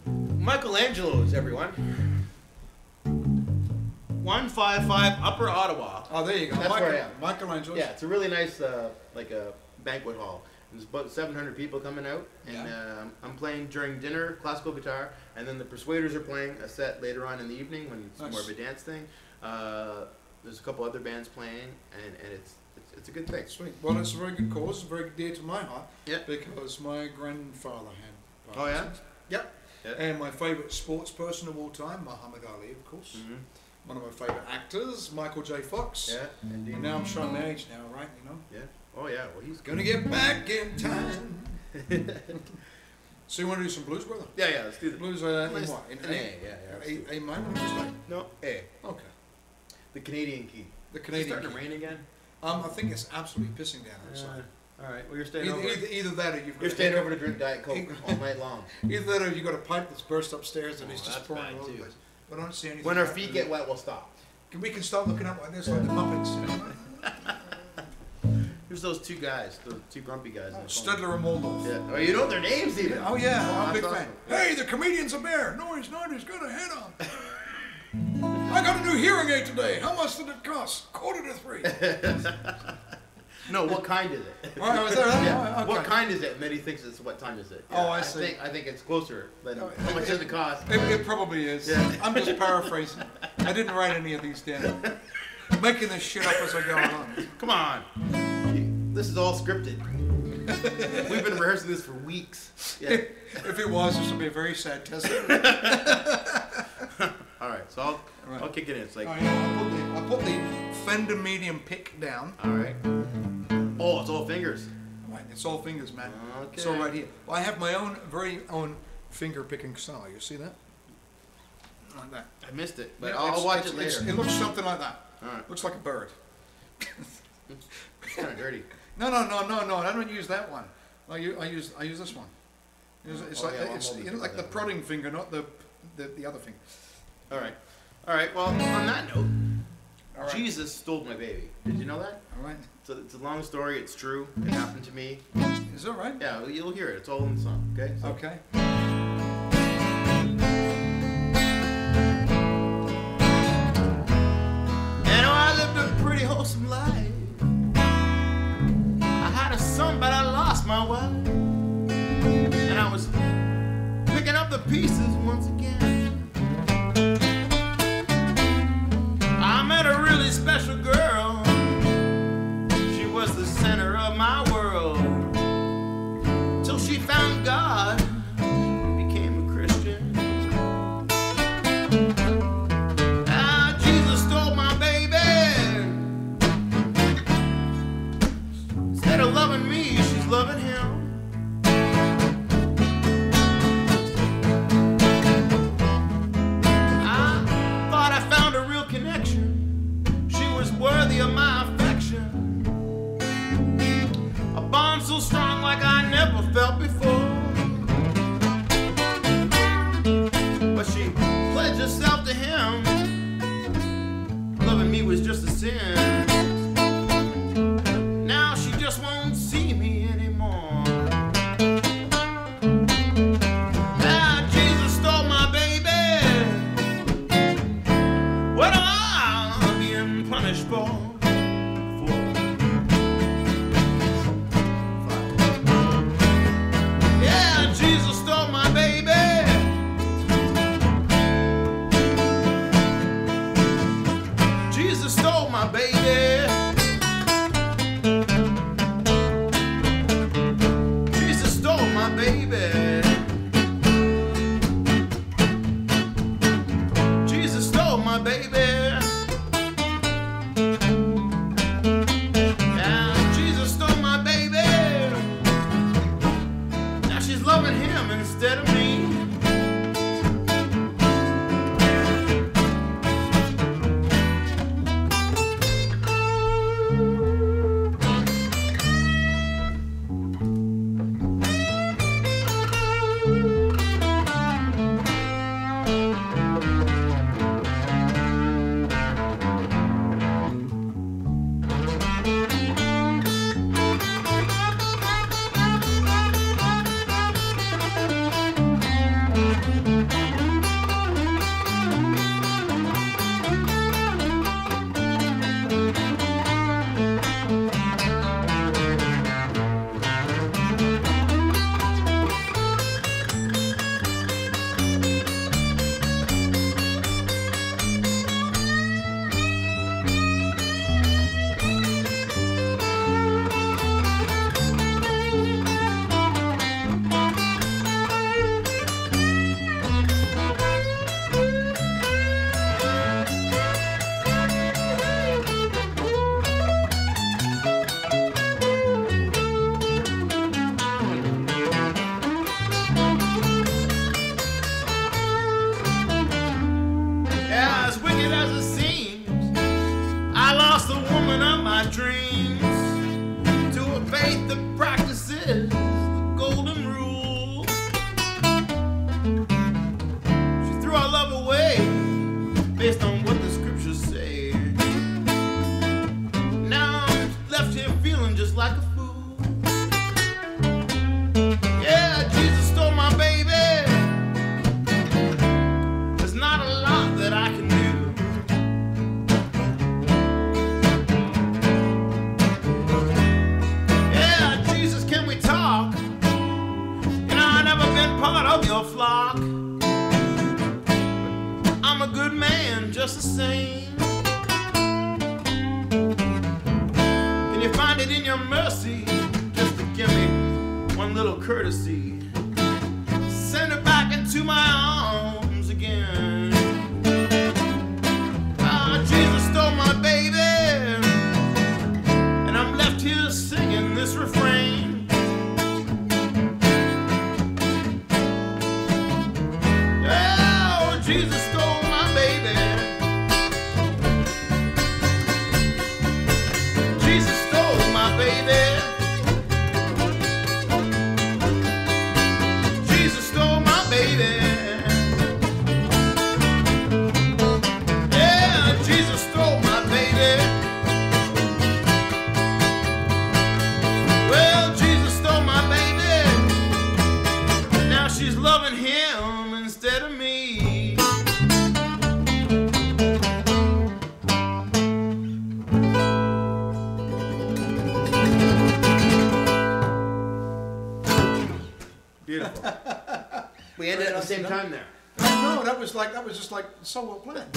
Michelangelo's, everyone. 155 Upper Ottawa. Oh, there you go. That's where I am. Michelangelo's. Yeah, it's a really nice, like a banquet hall. There's about 700 people coming out, and I'm playing during dinner classical guitar, and then the Persuaders are playing a set later on in the evening when it's Nice. more of a dance thing. There's a couple other bands playing, and it's a good thing. Sweet. Well, it's a very good cause. It's very dear to my heart. Yeah. Because my grandfather had. Oh, yeah? Parkinson's. Yep. Yeah. And my favourite sports person of all time, Muhammad Ali, of course. Mm-hmm. One of my favourite actors, Michael J. Fox. Yeah, indeed. And now I'm showing my age now, right? You know. Yeah. Oh yeah. Well, he's Gonna get back in time. So you want to do some blues, brother? Yeah. Let's do the Blues in what? In An A, yeah. A minor. Just like- No, A. Okay. The Canadian key. The Is it Canadian. starting to rain again? I think it's absolutely pissing down outside. All right. Well, you're staying over. Either that or you've got You're a staying hiccup. over to drink Diet Coke all night long. Either that or you've got a pipe that's burst upstairs and Oh, it's just that's pouring bad all over the too. place. I don't see anything. When our happening. feet get wet, we'll stop. We can start looking up like this, like the Muppets. Who's those two guys? Those two grumpy guys. on the phone? Stedler and Waldorf. Yeah. Oh, you know their names even. Oh yeah, I'm a that's big awesome. fan. Hey, the comedian's a bear. No, he's not. He's got a head on. I got a new hearing aid today. How much did it cost? $2:45. No, what kind is it? All right, was that right? Yeah. All right, okay. What kind is it? And then he thinks it's what time is it? Oh, I see. I think it's closer than Oh, how much does it cost? It probably is. Yeah. I'm just paraphrasing. I didn't write any of these down. I'm making this shit up as I go along. Come on. This is all scripted. We've been rehearsing this for weeks. Yeah. If it was, this would be a very sad test. All right, so I'll kick it in. It's like, Oh, yeah, I'll put the Fender medium pick down. all right. Oh, it's all fingers. All right, it's all fingers, man. Okay. It's all right here. Well, I have my own, very own finger picking style. You see that? Like that. I missed it, but Yeah, I'll watch it later. It looks something like that. All right. Looks like a bird. It's kind of dirty. No. I don't use that one. I use this one. It's Oh, like yeah, well, I'm it's holding you know, like the that. prodding finger, not the other finger. All right. All right. Well, on that note, All right. Jesus stole my baby. Did you know that? All right. It's a long story. It's true. It happened to me. Is that right? Yeah, you'll hear it. It's all in the song. Okay. So, Okay. You know, I lived a pretty wholesome life. I had a son, but I lost my wife. And I was picking up the pieces once again. I met a really special girl. She was the center of my world. Till she found God and became a Christian. Ah, Jesus stole my baby. Instead of loving me, she's loving him. I thought I found a real connection. She was worthy of my affection. A bond so strong like I never felt before. But she pledged herself to him. Loving me was just a sin. Now she just won't see me anymore. Ah, Jesus stole my baby. What am I being punished for? Yeah, Jesus stole my baby. Jesus stole my baby. Jesus stole my baby. Jesus stole my baby. Yeah, Jesus stole my baby. Now she's loving him instead of me. Yeah, as wicked as it seems, I lost the woman of my dreams to a faith that practices the golden rule. She threw our love away based on what the scriptures say. Now I'm left here feeling just like a fool. Yeah, Jesus stole my baby. There's not a lot that I can do. it in your mercy just to give me one little courtesy. Send her back into my arms again. Ah, Jesus stole my baby, and I'm left here singing this refrain. Oh, Jesus stole my baby. Jesus stole my baby. Jesus stole my baby. Yeah, Jesus stole my baby. Well, Jesus stole my baby. Now she's loving him instead of me. Beautiful. We ended at the same time there. No, that was just like so well planned.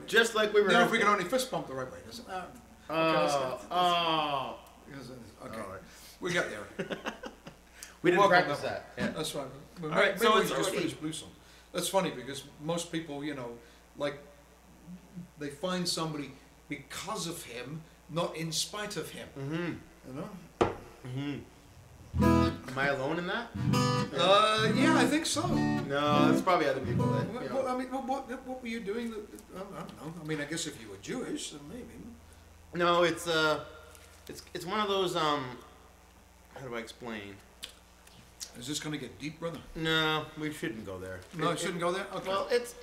Just like we were. Now if we could only fist bump the right way, doesn't it? Oh. Okay, All right. we got there. We didn't Welcome practice up. that. Yeah. That's right. All right, so we it's just already- finished Blue Song. That's funny because most people, like they find somebody because of him, not in spite of him. Mm-hmm. You know? Am I alone in that? Yeah, I think so. No, it's probably other people that. You know. Well, I mean, what were you doing? I don't know. I mean, I guess if you were Jewish, then maybe. No, it's one of those how do I explain? Is this going to get deep, brother? No, we shouldn't go there. No, I shouldn't go there. Okay. Well, it's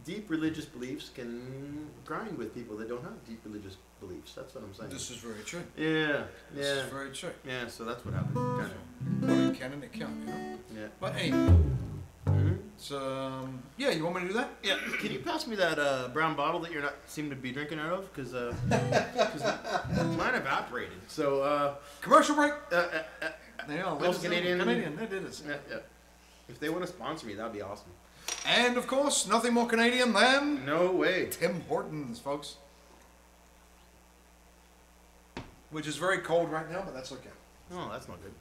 deep religious beliefs can grind with people that don't have deep religious beliefs. That's what I'm saying. This is very true. Yeah, This is very true. yeah. So that's what happened. Kind of. Well, it can and it can't, you know. Yeah. But hey, Mm-hmm. it's yeah. You want me to do that? Yeah. Can you pass me that brown bottle that you're not seem to be drinking out of? Because mine evaporated. So Commercial break. They are. Most Canadian. Canadian. They did it. yeah. If they want to sponsor me, that'd be awesome. And of course, nothing more Canadian than No way. Tim Hortons, folks. Which is very cold right now, but that's okay. Oh, that's not good.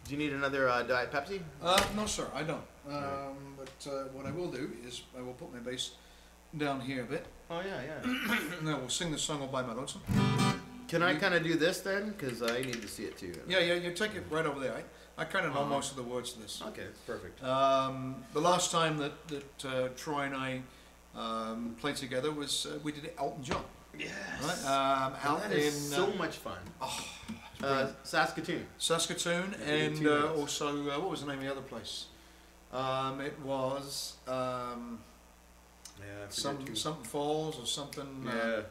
Do you need another Diet Pepsi? No, sir, I don't. But what I will do is I will put my bass down here a bit, Oh yeah, yeah. and then we'll sing this song all by my lonesome. Can I kind of do this then? Because I need to see it too. Yeah, you take it right over there. I kind of know most of the words to this. Okay, perfect. The last time that Troy and I played together was we did Elton John. Yes. Right? Out That in is so much fun. Saskatoon. Saskatoon, Yeah, we did and 2 nights. also what was the name of the other place? It was Yeah. something Falls or something. Yeah.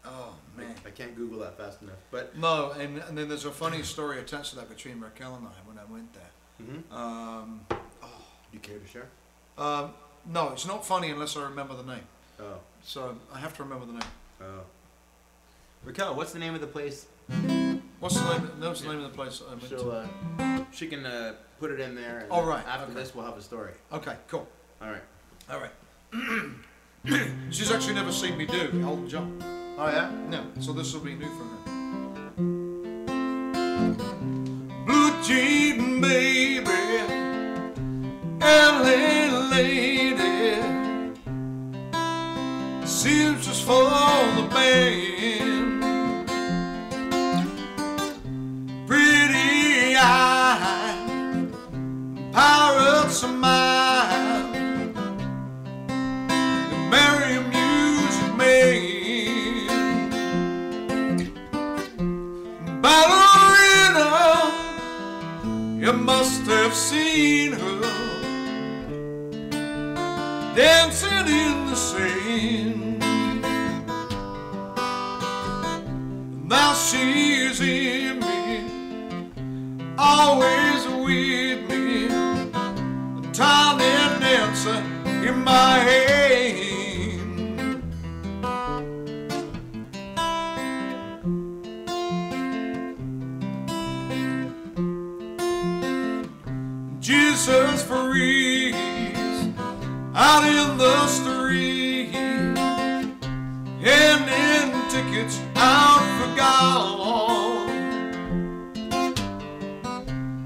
Oh man. I can't Google that fast enough. But. No, and then there's a funny story attached to that between Raquel and I when I went there. Do you care to share? No, it's not funny unless I remember the name. Oh. So I have to remember the name. Oh. Raquel, what's the name of the place? What's the name? That was the name of the place I went to. She can put it in there. And All right, After okay. this, we'll have a story. Okay, cool. All right. All right. She's actually never seen me do Elton John. Oh yeah. No, so this will be new for her. Blue jean baby, LA lady, seems just for the band. Pretty eye, pirates of mine, the merry music man. Ballerina, you must have seen her dancing in the sand. Now she's in me, always with me, a tiny dancer in my hand. Jesus freeze out in the street and in tickets out for gone.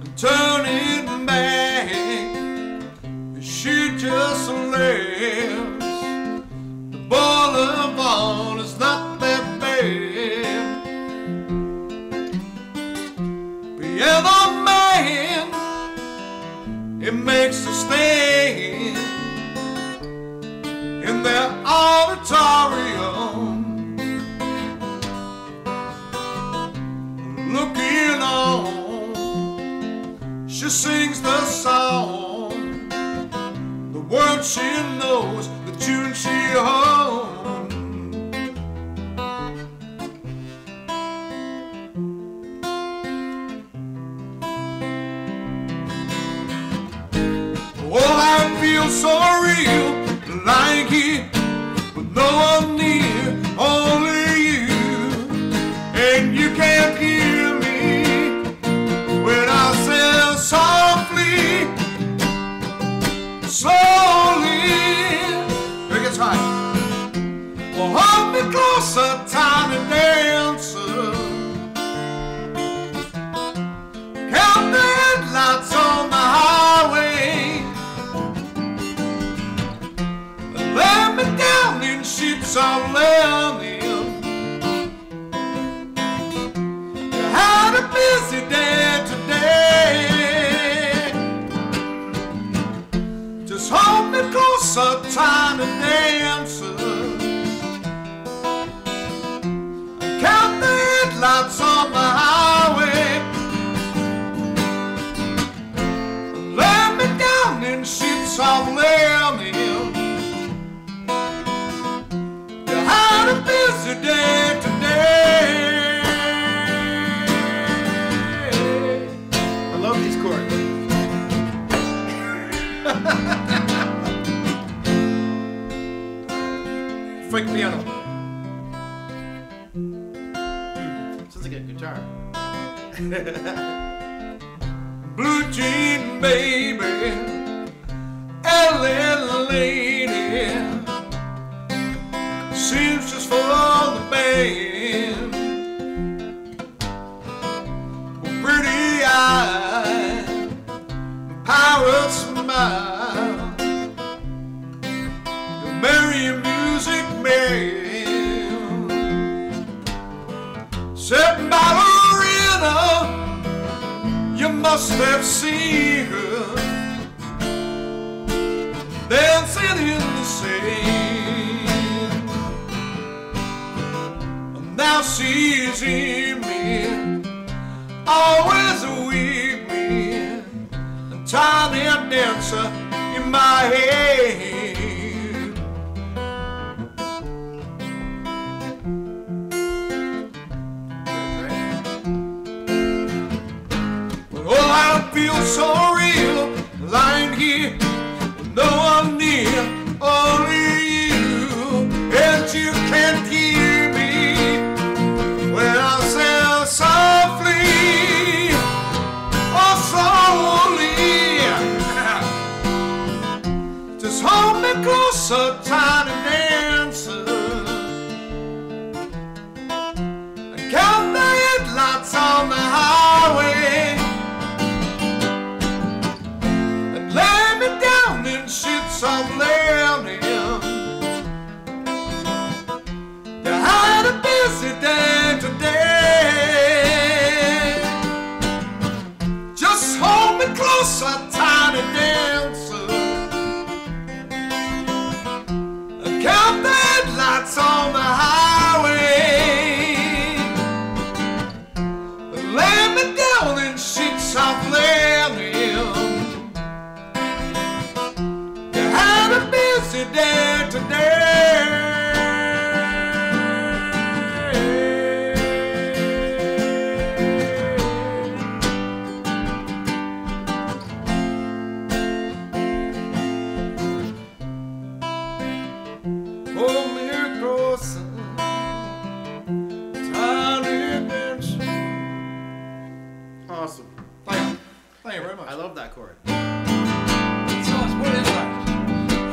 And turning back, she just left. The boulevard is not that bad. Yeah, the man, it makes a stand in their auditorium, looking on. She sings the song, the words she knows, the tune she hums. Oh, I feel so real, lying here with no one near, only you. And you can't hear me when I say softly, slowly. It gets high. Well, hold me closer, tiny dancer. Count the headlights on the highway. Let me down in sheets of linen. You had a busy day today. Just hold me closer, tiny dancer. Count the headlights on the highway. Let me down in sheets of linen. A busy day today. I love these chords. Fake piano. Sounds like a guitar. Blue jean baby, LA lady, seems just for the band. Pretty eyes, pirate smile, you marry a music man. Sitting by the river, you must have seen her dancing in the sand. Now she's in me, always with me, a tiny dancer in my head. Oh, I feel so real, lying here with no one near, only you, and you can't hear me when I say softly, oh slowly. Just hold me closer, tiny dancer, and count the headlights on the highway, and lay me down in sheets of linen. You had a busy day today. Just hold me closer, tiny dancer, and count the headlights on the highway, and lay me down in sheets of linen. You had a busy day today. Hold me closer, tiny dancer. Awesome. Thank you. Thank you very much. I love that chord. So what is that?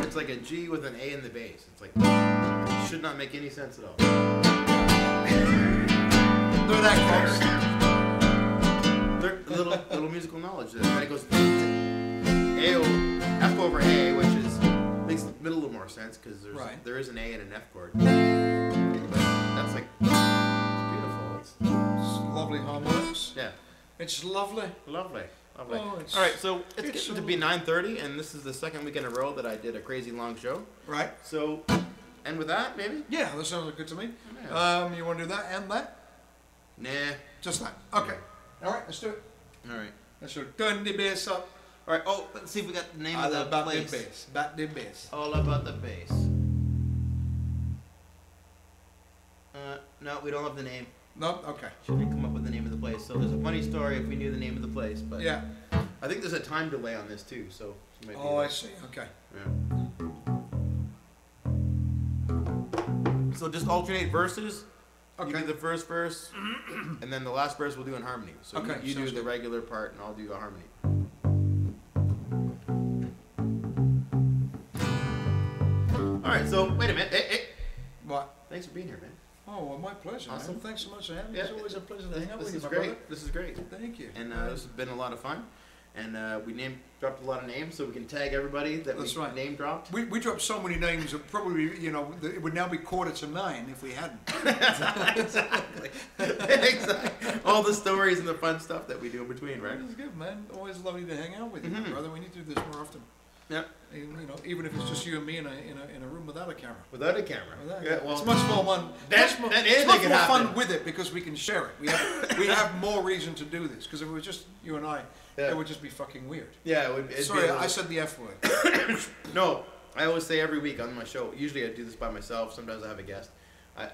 It's like a G with an A in the bass. It's like, it should not make any sense at all. They're that close. They're little musical knowledge there. And it goes A, F over A, which is makes the middle a little more sense because there is an A and an F chord. But that's like it's beautiful. It's lovely harmonics. Yeah. It's lovely. Lovely. Oh, All right, so it's getting to be 9:30, and this is the second week in a row that I did a crazy long show. Right. So, and with that, maybe? Yeah, that sounds good to me. Yeah. You want to do that and that? Nah. Just that. Okay. All right, let's do it. All right. Let's do it. Turn the bass up. All right. Oh, let's see if we got the name of the about place. the bass. About the bass. All about the bass. No, we don't have the name. No? Okay. Should we come up with the name of the place? So there's a funny story if we knew the name of the place, but Yeah. I think there's a time delay on this too, so it might be Oh, I see. Okay. Yeah. So just alternate verses. You Okay. do the first verse, and then the last verse we'll do in harmony. So Okay, you do sounds the good. regular part, and I'll do the harmony. All right. So wait a minute. Hey. What? Thanks for being here, man. Oh, well, my pleasure. Awesome. Man. Thanks so much for having me. Yeah. It's always a pleasure to hang out This with you, is my great. brother. This is great. Thank you. And this has been a lot of fun. And we dropped a lot of names, so we can tag everybody that That's we right. name dropped. We dropped so many names that probably, it would now be 8:45 if we hadn't. Exactly. Exactly. All the stories and the fun stuff that we do in between, right? It's good, man. Always lovely to hang out with you, Mhm. brother. We need to do this more often. Yep. And, even if it's just you and me in a room without a camera. Without a camera. Yeah, well, it's much more fun. That- Much that it's anything much can more happen. fun with it because we can share it. We have more reason to do this because if it was just you and I, Yeah. it would just be fucking weird. yeah, it'd be Sorry, a little- I said the F word. No, I always say every week on my show. Usually I do this by myself. Sometimes I have a guest,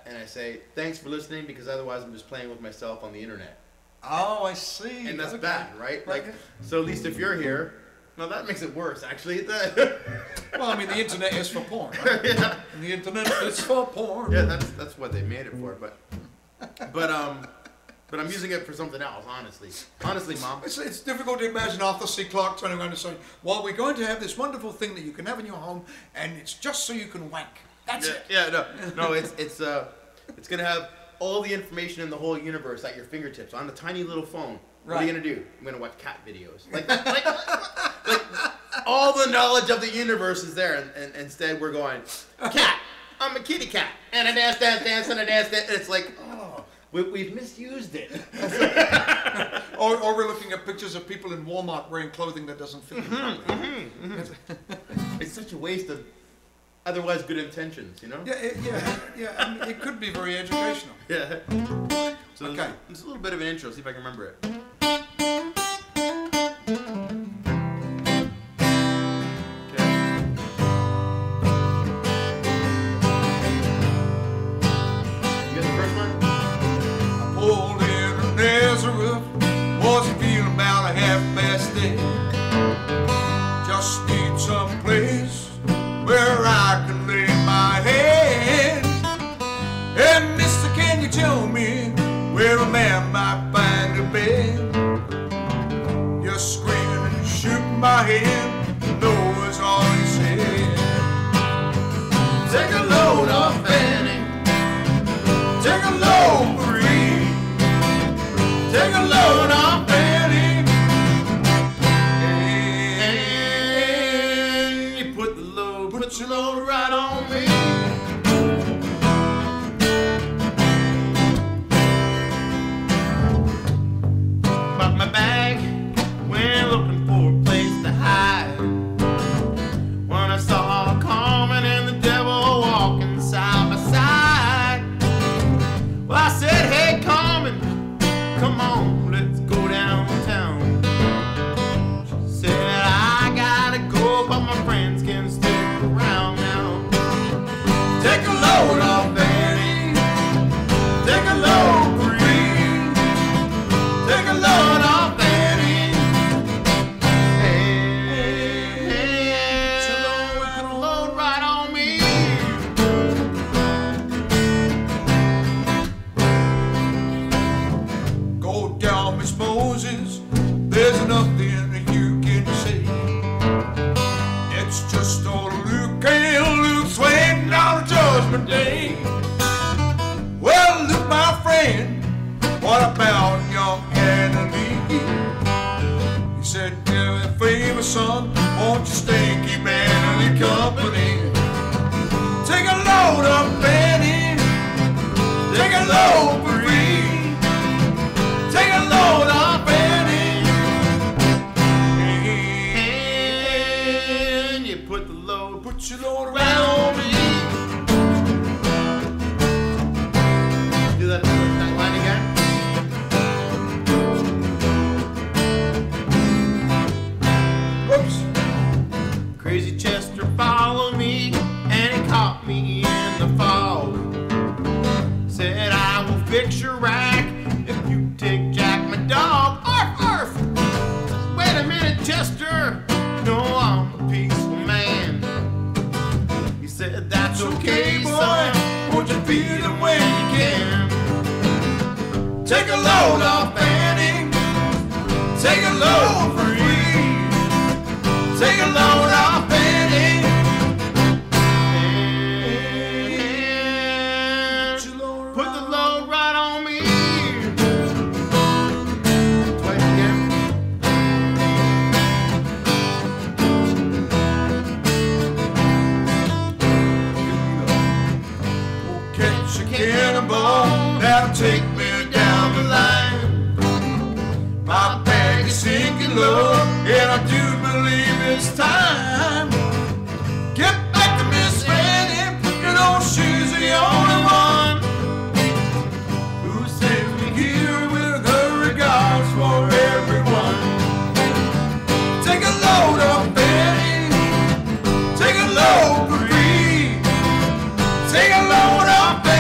and I say thanks for listening because otherwise I'm just playing with myself on the internet, Oh, I see. and that's Okay. bad, right? Right. Like, so at least if you're here, no, that makes it worse actually. Well, I mean, the internet is for porn, right? Yeah. And the internet is for porn. Yeah, that's what they made it for, but I'm using it for something else, honestly. Honestly, Mom. It's difficult to imagine Arthur C. Clarke turning around and saying, well, we're going to have this wonderful thing that you can have in your home, and it's just so you can wank. That's it. No, it's gonna have all the information in the whole universe at your fingertips on a tiny little phone. What are you Right. gonna do? I'm gonna watch cat videos. Like all the knowledge of the universe is there, and instead we're going, cat. I'm a kitty cat, and I dance, and I dance. And it's like, oh, we've misused it. Or we're looking at pictures of people in Walmart wearing clothing that doesn't fit them properly. It's such a waste of otherwise good intentions, you know? Yeah. I mean, it could be very educational. Yeah. So Okay. it's a little bit of an intro. See if I can remember it. You got the first one? Pulled into Nazareth, wasn't feeling about a half-past day. Just need some place where I can lay my head. And mister, can you tell me where a man might find a bed? picture rack. If you take Jack my dog, arf, arf. Wait a minute, Chester. No, I'm a peaceful man. He said, that's okay, boy. Won't you feed him when you can? Take a load off Fanning. Take a load for free. Take a load off Fanning. Put the load right on me. Twice again. Catch a cannonball, that'll take me down the line. My bag is sinking low, and I do believe it's time. Get back to Miss Fanny, you know she's the only one who sends me here with her regards for everyone. Take a load off Fanny, take a load for free, take a load off Fanny.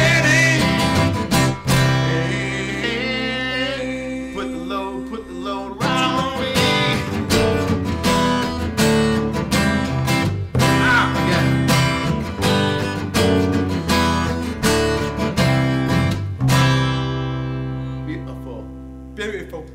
Put the load right on me. Ah, again. Beautiful. Beautiful.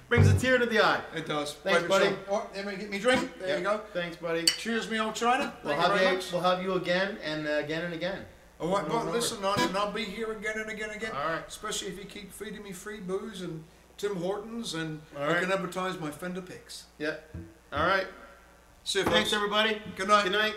Brings a tear to the eye. It does. Thanks, Wait, buddy. so- Oh, let me get me drink. There Yep. you go. Thanks, buddy. Cheers, me old China. We'll Thank you very have much. we'll have you again and again and again. All right, well, Over. listen, and I'll be here again and again and again. All right. Especially if you keep feeding me free booze and Tim Hortons, and All I right. can advertise my Fender picks. Yeah. All right. See you, Thanks, folks. everybody. Good night. Good night.